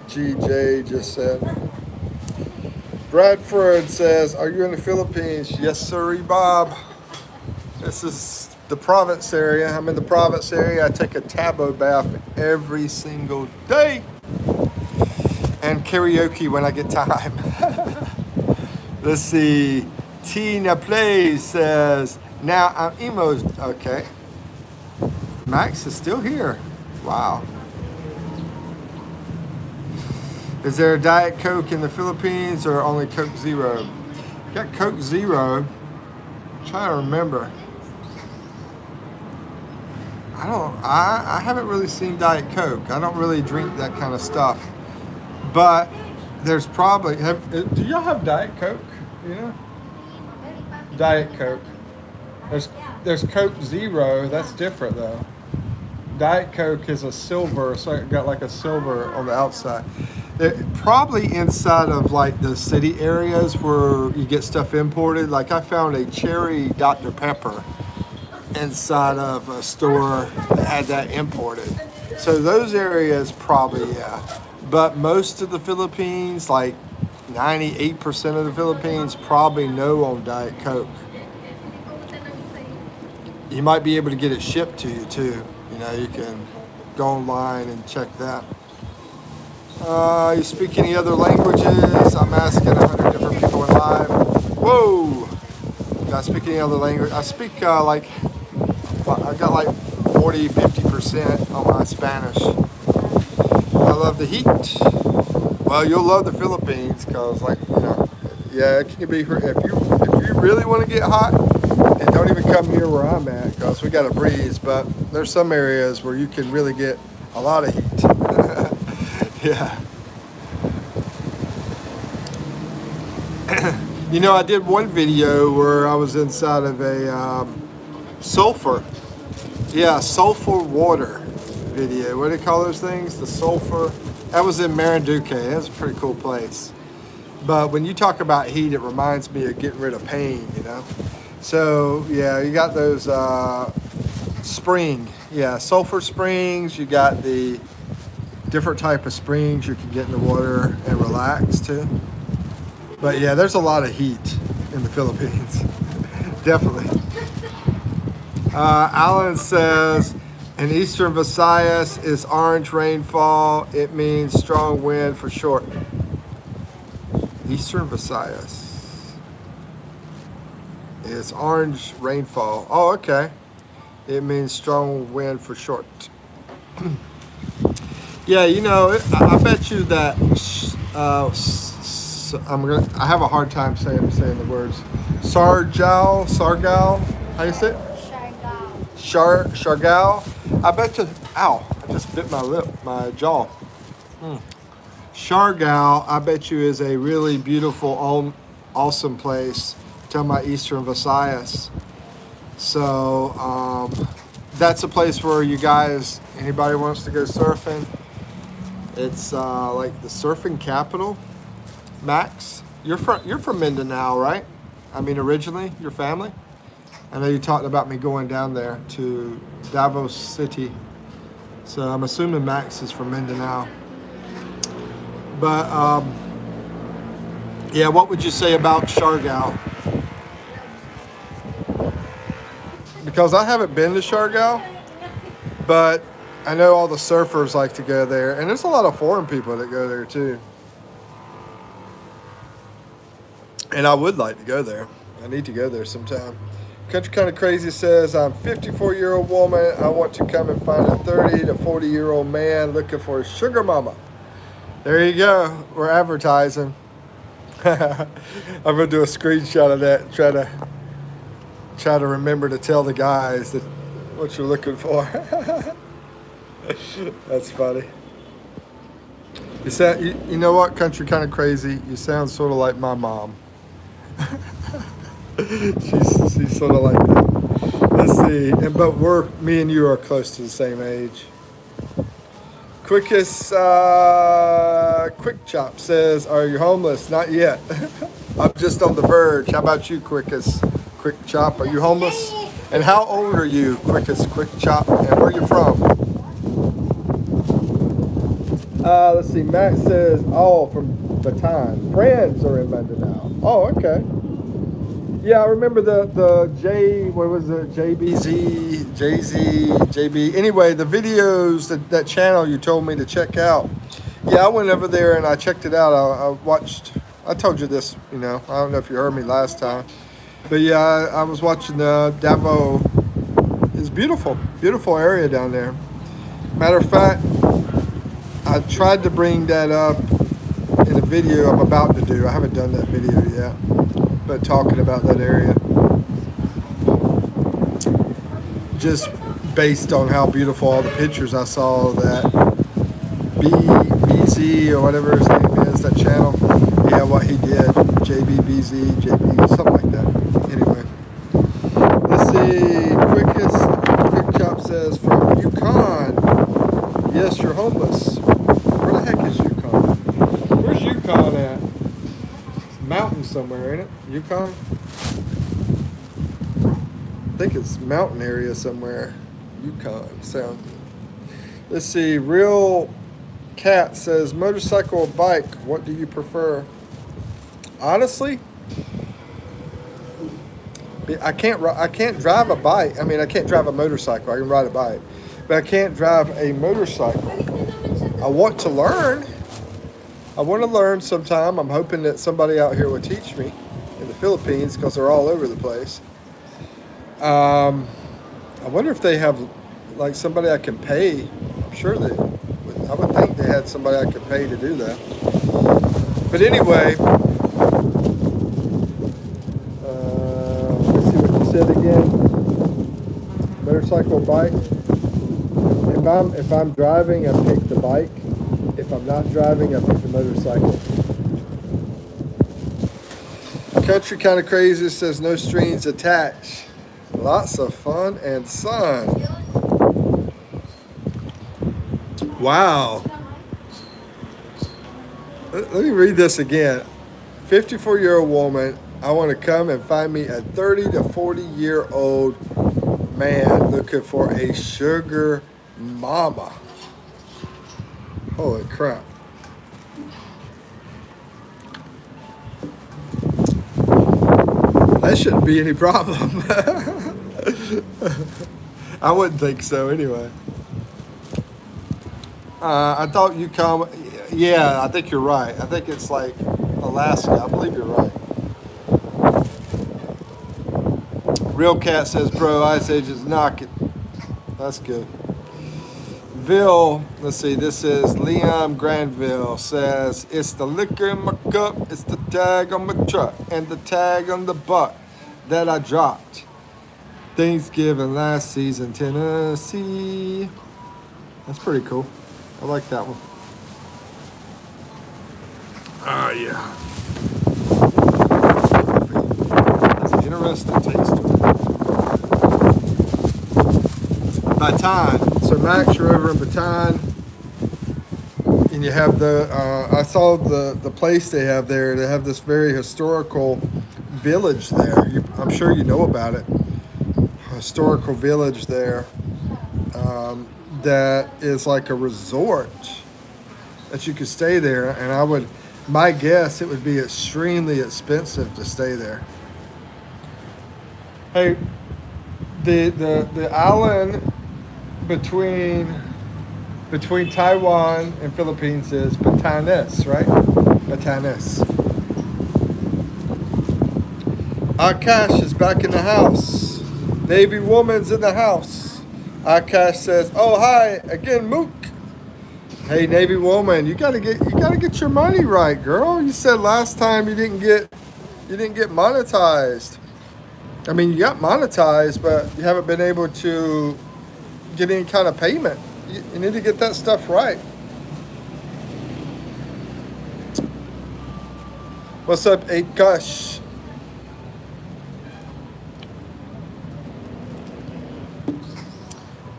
GJ just said. Bradford says, are you in the Philippines? Yes, sir, Bob. This is the province area. I'm in the province area. I take a tabo bath every single day. And karaoke when I get time. Let's see. Tina Plays says, now I'm emos. Okay. Max is still here. Wow. Is there a Diet Coke in the Philippines or only Coke Zero? Got Coke Zero. I'm trying to remember. I haven't really seen Diet Coke. I don't really drink that kind of stuff. But there's probably, do y'all have Diet Coke? You know? Diet Coke. There's Coke Zero. That's different though. Diet Coke is a silver, so it got like a silver on the outside. Probably inside of like the city areas where you get stuff imported. Like I found a cherry Dr. Pepper inside of a store that had that imported. So those areas probably, yeah. But most of the Philippines, like 98% of the Philippines, probably no on Diet Coke. You might be able to get it shipped to you too. You know, you can go online and check that. You speak any other languages? I'm asking 100 different people in live. Whoa! Do I speak any other language? I speak I got like 40-50% on my Spanish. I love the heat. Well, you'll love the Philippines because, like, you know, yeah, it can be. If you really want to get hot, and don't even come here where I'm at because we got a breeze. But there's some areas where you can really get a lot of heat. Yeah. You know, I did one video where I was inside of a sulfur water video. What do they call those things? The sulfur. That was in Marinduque. That's a pretty cool place. But when you talk about heat, it reminds me of getting rid of pain, you know? So, yeah, you got those sulfur springs. You got the different type of springs you can get in the water and relax too. But yeah, there's a lot of heat in the Philippines. Definitely. Alan says, in eastern Visayas is orange rainfall. It means strong wind for short. Eastern Visayas. It's orange rainfall. Oh, okay. It means strong wind for short. Yeah, you know, I bet you that I have a hard time saying the words. Sargal. How do you say it? Shargal. I bet you. Ow! I just bit my jaw. Shargal, I bet you, is a really beautiful, awesome place. Talking about Eastern Visayas. So that's a place where you guys, anybody wants to go surfing. It's like the surfing capital. Max, you're from Mindanao, right? I mean, originally, your family. I know you talked about me going down there to Davao City. So I'm assuming Max is from Mindanao. But yeah, what would you say about Siargao? Because I haven't been to Siargao, but I know all the surfers like to go there, and there's a lot of foreign people that go there too. And I would like to go there. I need to go there sometime. Country Kind of Crazy says, I'm a 54-year-old woman. I want to come and find a 30 to 40-year-old man looking for a sugar mama. There you go. We're advertising. I'm going to do a screenshot of that and try to try to remember to tell the guys that what you're looking for. That's funny. You sound, you know what, country kind of crazy. You sound sort of like my mom. she's sort of like that. Let's see, but me and you are close to the same age. Quickest Quick Chop says, "Are you homeless?" Not yet. I'm just on the verge. How about you, Quickest Quick Chop? Are you homeless? And how old are you, Quickest Quick Chop? And where are you from? Let's see. Matt says, "Oh, from Bataan. Friends are in Mindanao." Oh, okay. Yeah, I remember the J. What was it? JBZ, JZ, JB. Anyway, the videos that channel you told me to check out. Yeah, I went over there and I checked it out. I watched. I told you this. You know, I don't know if you heard me last time, but yeah, I was watching the Davao. It's beautiful, beautiful area down there. Matter of fact, I tried to bring that up in a video I'm about to do. I haven't done that video yet, but talking about that area, just based on how beautiful all the pictures I saw that BZ or whatever his name is, that channel. Yeah, what he did, JBBZ, JB, something like that. Anyway, let's see. Quick Chop says from Yukon. Yes, you're homeless. Where the heck is Yukon? Where's Yukon at? Mountain somewhere, ain't it? Yukon? I think it's mountain area somewhere. Yukon sound. Let's see. Real Cat says motorcycle or bike. What do you prefer? Honestly, I can't drive a bike. I mean, I can't drive a motorcycle. I can ride a bike, but I can't drive a motorcycle. I want to learn. I want to learn sometime. I'm hoping that somebody out here will teach me in the Philippines because they're all over the place. I wonder if they have like somebody I can pay. I'm sure I would think they had somebody I could pay to do that. But anyway, let's see what you said again. Motorcycle, bike. If I'm driving, I pick the bike. If I'm not driving, I pick the motorcycle. Country kind of crazy says no strings attached. Lots of fun and sun. Wow. Let me read this again. 54-year-old woman, I want to come and find me a 30 to 40-year-old man looking for a sugar mama. Holy crap. That shouldn't be any problem. I wouldn't think so anyway. I thought you come. Yeah, I think you're right. I think it's like Alaska. I believe you're right. Real Cat says, bro, Ice Age is knocking. That's good. Let's see, this is Liam Granville says, it's the liquor in my cup, it's the tag on my truck, and the tag on the butt that I dropped. Thanksgiving last season, Tennessee. That's pretty cool. I like that one. Oh, yeah. That's an interesting taste to it. Bataan. So Max, you're over in Bataan, and you have I saw the place they have there. They have this very historical village there. I'm sure you know about it. Historical village there that is like a resort that you could stay there. And my guess, it would be extremely expensive to stay there. Hey, the island between Taiwan and Philippines is Batanes, right? Batanes. Akash is back in the house. Navy woman's in the house. Akash says, "Oh hi again, Mook." Hey, Navy woman, you gotta get your money right, girl. You said last time you didn't get monetized. I mean, you got monetized, but you haven't been able to get any kind of payment. You need to get that stuff right. What's up, Akash?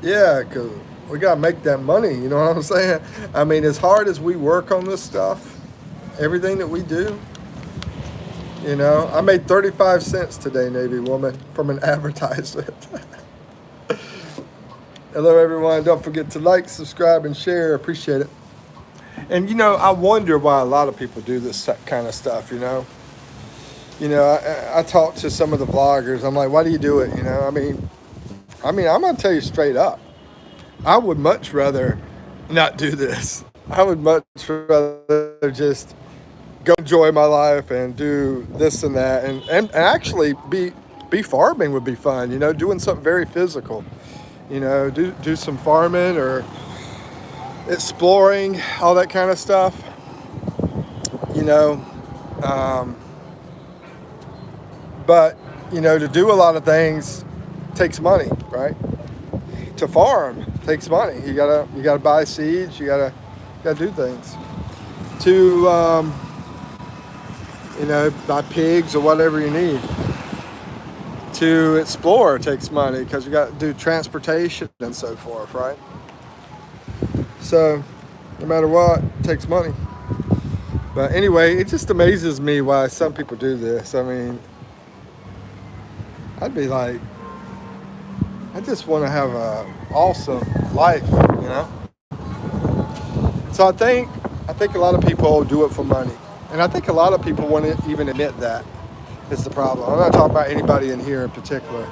Yeah, because we got to make that money. You know what I'm saying? I mean, as hard as we work on this stuff, everything that we do, you know, I made 35 cents today, Navy woman, from an advertisement. Hello, everyone. Don't forget to like, subscribe, and share. Appreciate it. And, you know, I wonder why a lot of people do this kind of stuff, you know. You know, I talk to some of the vloggers. I'm like, why do you do it? You know, I mean, I'm going to tell you straight up. I would much rather not do this. I would much rather just go enjoy my life and do this and that. And actually be farming would be fun, you know, doing something very physical. You know, do some farming or exploring, all that kind of stuff. You know, but, you know, to do a lot of things takes money, right? To farm takes money. You gotta buy seeds. You gotta do things. To you know, buy pigs or whatever you need. To explore takes money because you got to do transportation and so forth, right? So, no matter what, it takes money. But anyway, it just amazes me why some people do this. I mean, I'd be like, I just want to have a awesome life, you know? So I think a lot of people do it for money. And I think a lot of people won't even admit that is the problem. I'm not talking about anybody in here in particular.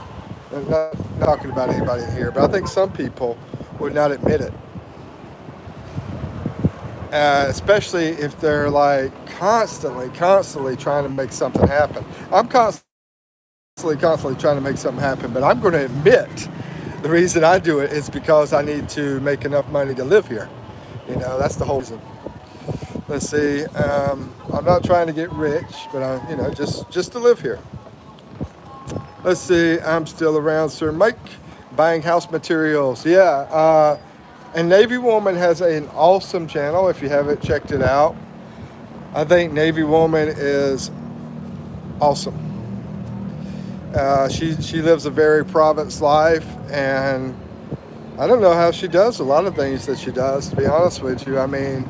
I'm not talking about anybody in here, but I think some people would not admit it. Especially if they're like constantly trying to make something happen. I'm constantly trying to make something happen, but I'm going to admit the reason I do it is because I need to make enough money to live here. You know, that's the whole reason. Let's see. I'm not trying to get rich, but you know, just to live here. Let's see. I'm still around, Sir Mike, buying house materials. Yeah. And Navy Woman has an awesome channel. If you haven't checked it out, I think Navy Woman is awesome. She lives a very province life, and I don't know how she does a lot of things that she does, to be honest with you. I mean,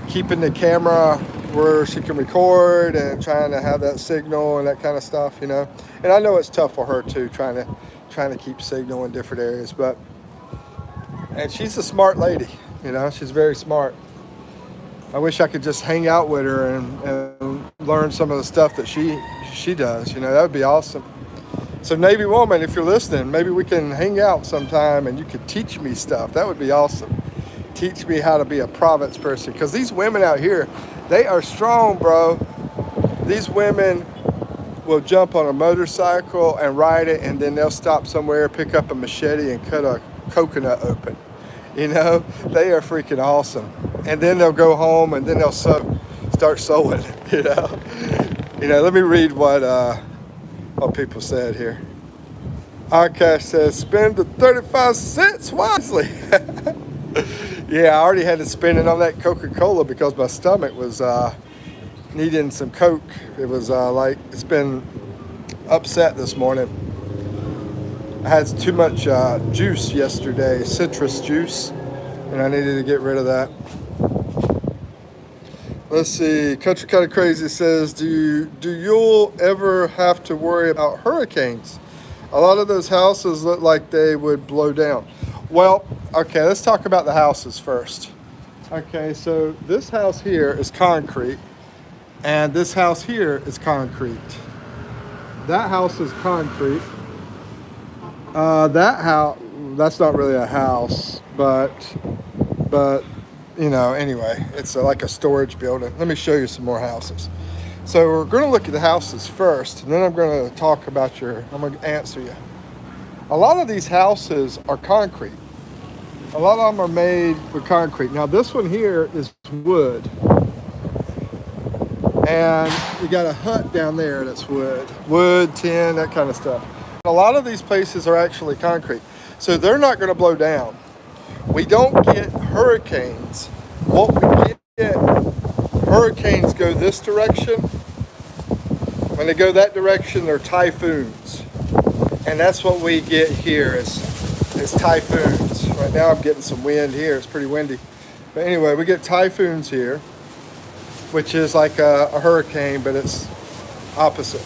keeping the camera where she can record and trying to have that signal and that kind of stuff, you know. And I know it's tough for her too, trying to keep signal in different areas, and she's a smart lady, you know. She's very smart. I wish I could just hang out with her and learn some of the stuff that she does, you know. That would be awesome. So Navy Woman, if you're listening, maybe we can hang out sometime and you could teach me stuff. That would be awesome. Teach me how to be a province person. Because these women out here, they are strong, bro. These women will jump on a motorcycle and ride it, and then they'll stop somewhere, pick up a machete, and cut a coconut open. You know, they are freaking awesome. And then they'll go home, and then they'll start sewing, you know. You know, let me read what people said here. Akash says, spend the 35 cents wisely. Yeah, I already had to spend it on that Coca-Cola because my stomach was needing some Coke. It was like, it's been upset this morning. I had too much juice yesterday, citrus juice, and I needed to get rid of that. Let's see, Country Kind of Crazy says, do you ever have to worry about hurricanes? A lot of those houses look like they would blow down. Well, okay, let's talk about the houses first. Okay, so this house here is concrete, and this house here is concrete. That house is concrete. That house, that's not really a house, but you know, anyway, it's like a storage building. Let me show you some more houses. So we're going to look at the houses first, and then I'm going to talk about I'm going to answer you. A lot of these houses are concrete. A lot of them are made with concrete. Now this one here is wood. And you got a hut down there that's wood. Wood, tin, that kind of stuff. A lot of these places are actually concrete, so they're not going to blow down. We don't get hurricanes. What we get, hurricanes go this direction. When they go that direction, they're typhoons. And that's what we get here is typhoons. Right now I'm getting some wind here. It's pretty windy. But anyway, we get typhoons here, which is like a hurricane, but it's opposite.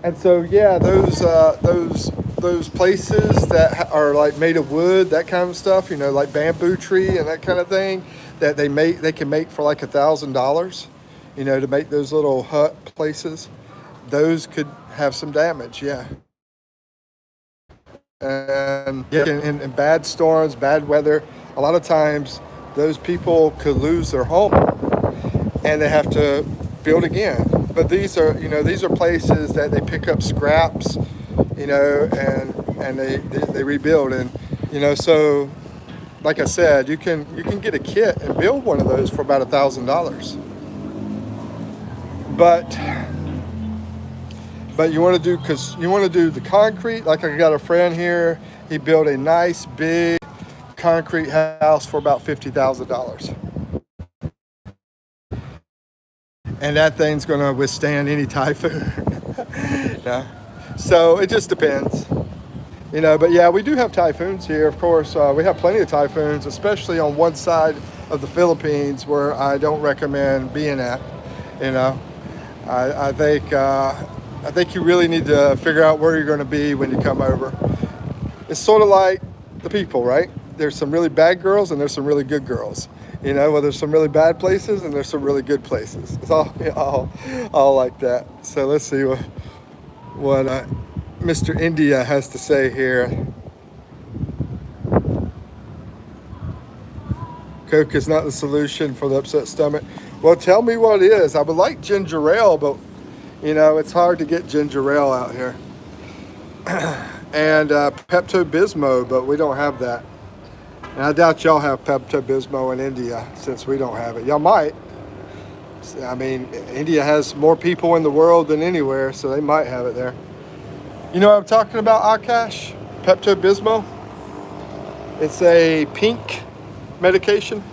And so yeah, those places that are like made of wood, that kind of stuff, you know, like bamboo tree and that kind of thing, that they can make for like $1,000, you know, to make those little hut places. Those could have some damage, yeah. And yeah, in bad storms, bad weather, a lot of times those people could lose their home and they have to build again. But these are places that they pick up scraps, you know, and they rebuild. And you know, so like I said, you can get a kit and build one of those for about $1,000. But you want to do the concrete. Like I got a friend here, he built a nice big concrete house for about $50,000. And that thing's going to withstand any typhoon. Yeah. So it just depends, you know. But yeah, we do have typhoons here. Of course, we have plenty of typhoons, especially on one side of the Philippines where I don't recommend being at. You know, I think you really need to figure out where you're going to be when you come over. It's sort of like the people, right? There's some really bad girls and there's some really good girls. You know, well, there's some really bad places and there's some really good places. It's all like that. So let's see what Mr. India has to say here. Coke is not the solution for the upset stomach. Well, tell me what it is. I would like ginger ale, but you know, it's hard to get ginger ale out here. And Pepto-Bismol, but we don't have that. And I doubt y'all have Pepto-Bismol in India, since we don't have it. Y'all might. I mean, India has more people in the world than anywhere, so they might have it there. You know what I'm talking about, Akash? Pepto-Bismol? It's a pink medication.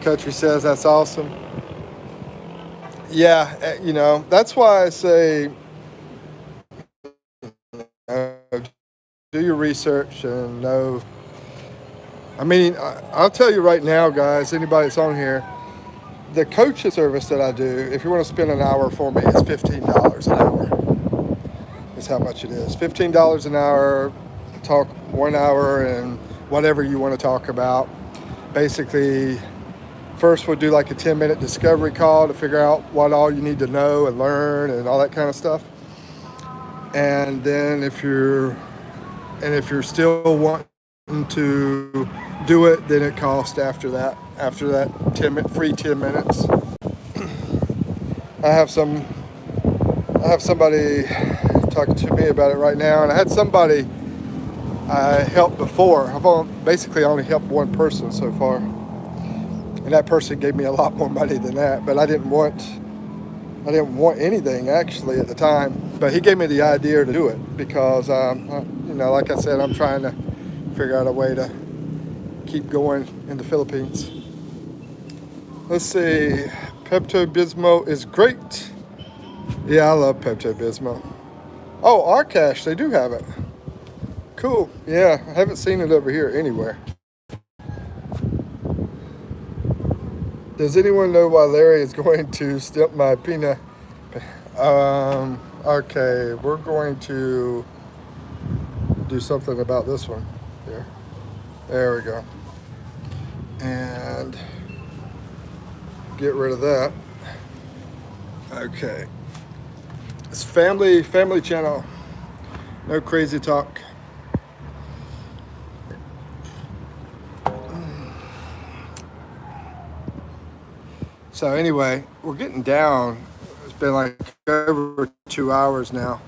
Country says that's awesome. Yeah, you know, that's why I say do your research and know. I mean, I'll tell you right now, guys, anybody that's on here, the coaching service that I do, if you want to spend an hour for me, it's $15 an hour. That's how much it is. $15 an hour, talk 1 hour and whatever you want to talk about. Basically, first we'll do like a 10-minute discovery call to figure out what all you need to know and learn and all that kind of stuff. And then if you're still wanting to do it, then it costs after that 10 minutes. I have somebody talking to me about it right now, and I had somebody I helped before. I've basically only helped one person so far, and that person gave me a lot more money than that, but I didn't want anything actually at the time, but he gave me the idea to do it because you know, like I said, I'm trying to figure out a way to keep going in the Philippines. Let's see. Pepto-Bismol is great. Yeah, I love Pepto-Bismol. Oh, Arcash, they do have it. Cool. Yeah, I haven't seen it over here anywhere. Does anyone know why Larry is going to stamp my peanut? Okay, we're going to do something about this one here. There we go. And get rid of that. Okay. It's family channel. No crazy talk. So anyway, we're getting down. It's been like over 2 hours now.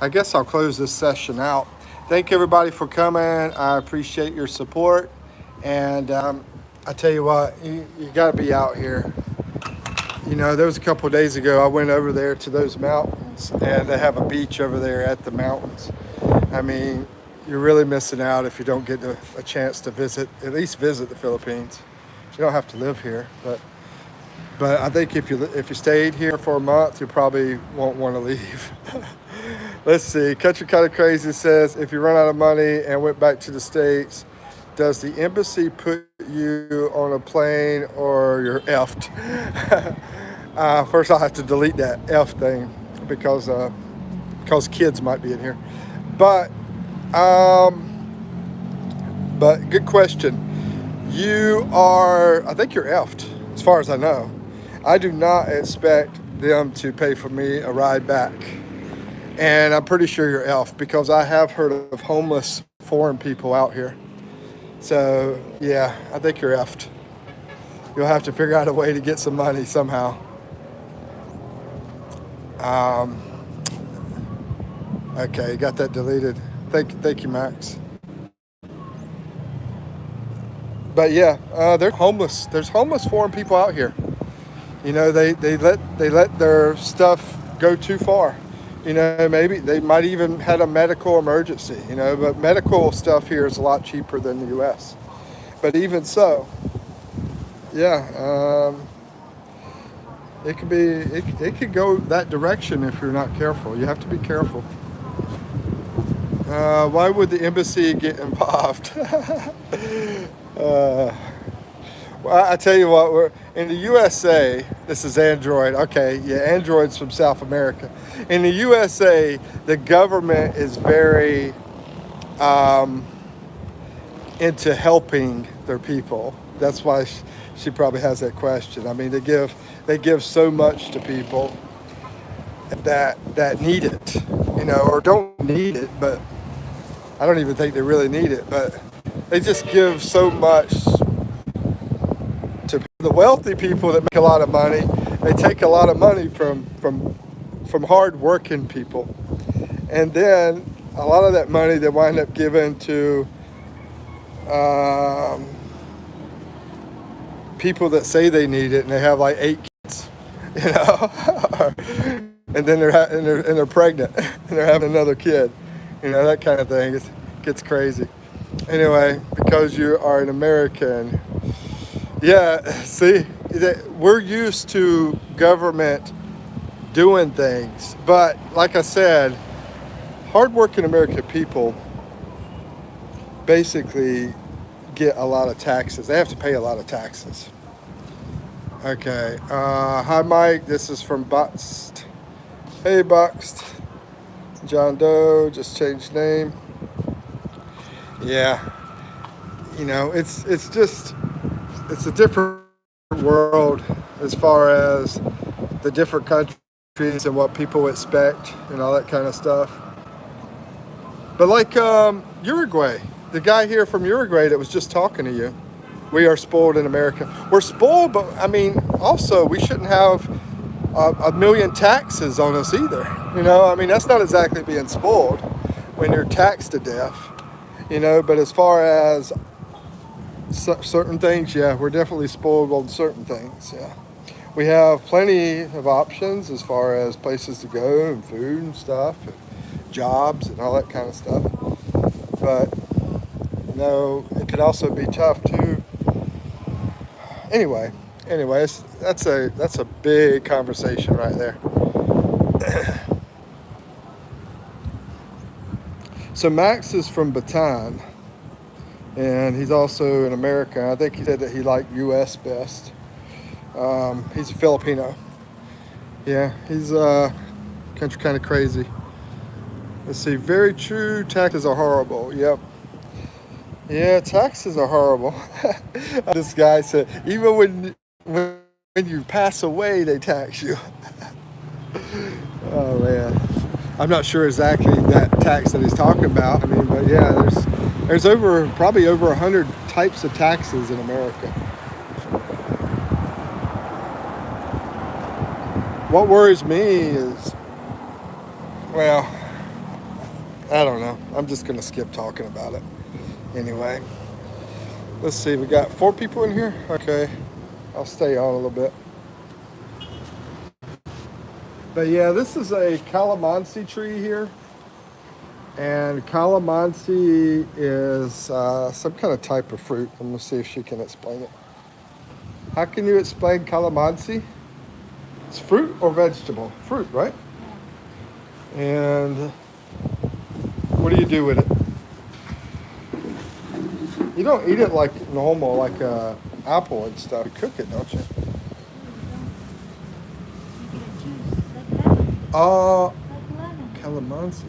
I guess I'll close this session out. Thank everybody for coming. I appreciate your support. And I tell you what, you got to be out here. You know, there was a couple of days ago, I went over there to those mountains, and they have a beach over there at the mountains. I mean, you're really missing out if you don't get a chance to visit, at least visit the Philippines. You don't have to live here, but I think if you stayed here for a month, you probably won't want to leave. Let's see. Country Kind of Crazy says, if you run out of money and went back to the States, does the embassy put you on a plane or you're effed? First, I'll have to delete that F thing because kids might be in here. But good question. I think you're effed, as far as I know. I do not expect them to pay for me a ride back. And I'm pretty sure you're effed because I have heard of homeless foreign people out here. So, yeah, I think you're effed. You'll have to figure out a way to get some money somehow. Okay, got that deleted. Thank you, Max. But yeah, they're homeless. There's homeless foreign people out here. You know, they let their stuff go too far. You know, maybe they might even had a medical emergency. You know, but medical stuff here is a lot cheaper than the U.S. But even so, yeah, it could go that direction if you're not careful. You have to be careful. Why would the embassy get involved? Well, I tell you what, we're in the USA. This is Android. Okay, yeah, Android's from South America. In the USA, the government is very into helping their people. That's why she probably has that question. I mean, they give so much to people that need it, you know, or don't need it, but I don't even think they really need it, but they just give so much to the wealthy people that make a lot of money. They take a lot of money from hard working people, and then a lot of that money they wind up giving to people that say they need it, and they have like 8 kids, you know, and then they're pregnant and they're having another kid, you know, that kind of thing. It gets crazy. Anyway, because you are an American, yeah. See, we're used to government doing things, but like I said, hardworking American people basically get a lot of taxes. They have to pay a lot of taxes. Okay. Hi, Mike. This is from Buxt. Hey, Buxt. John Doe just changed name. Yeah. You know, it's a different world as far as the different countries and what people expect and all that kind of stuff. But like Uruguay, the guy here from Uruguay that was just talking to you, we are spoiled in America. We're spoiled, but I mean, also we shouldn't have a million taxes on us either. You know, I mean, that's not exactly being spoiled when you're taxed to death, you know, but as far as certain things, yeah, we're definitely spoiled on certain things, yeah. We have plenty of options as far as places to go and food and stuff, and jobs and all that kind of stuff. But, you know, it could also be tough too. Anyways, that's a big conversation right there. So Max is from Bataan, and he's also an American. I think he said that he liked U.S. best. He's a Filipino. Yeah, he's country kind of crazy. Let's see. Very true. Taxes are horrible. Yep. Yeah, taxes are horrible. This guy said, even when you pass away, they tax you. Oh man, I'm not sure exactly that tax that he's talking about. I mean, but yeah, there's probably over 100 types of taxes in America. What worries me is, well, I don't know. I'm just gonna skip talking about it. Anyway, let's see. We got 4 people in here. Okay, I'll stay on a little bit. But yeah, this is a calamansi tree here. And calamansi is some kind of type of fruit. I'm going to see if she can explain it. How can you explain calamansi? It's fruit or vegetable? Fruit, right? And what do you do with it? You don't eat it like normal, like apple and stuff. You cook it, don't you? Oh, calamansi.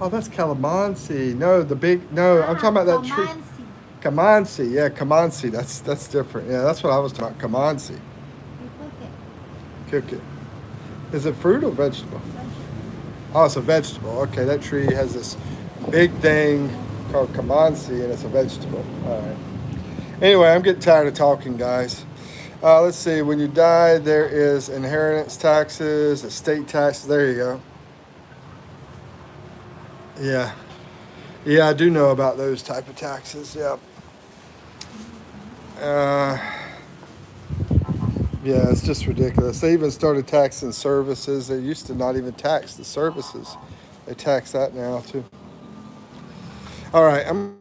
Oh, that's calamansi. No, the big. No, I'm talking about that tree. Kamansi. Yeah, kamansi. That's different. Yeah, that's what I was talking about. Kamansi. You cook it. Cook it. Is it fruit or vegetable? Oh, it's a vegetable. Okay, that tree has this big thing called kamansi, and it's a vegetable. All right. Anyway, I'm getting tired of talking, guys. Let's see. When you die, there is inheritance taxes, estate taxes. There you go. Yeah. Yeah, I do know about those type of taxes. Yeah. Uh, yeah, it's just ridiculous. They even started taxing services. They used to not even tax the services. They tax that now too. All right, I'm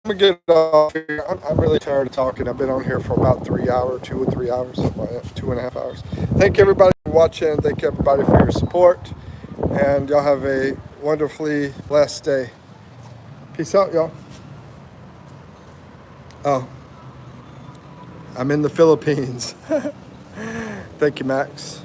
gonna get off here. I'm really tired of talking. I've been on here for about 3 hours, 2 or 3 hours, something like that, 2.5 hours. Thank everybody for watching. Thank everybody for your support. And y'all have a wonderfully blessed day. Peace out, y'all. Oh, I'm in the Philippines. Thank you, Max.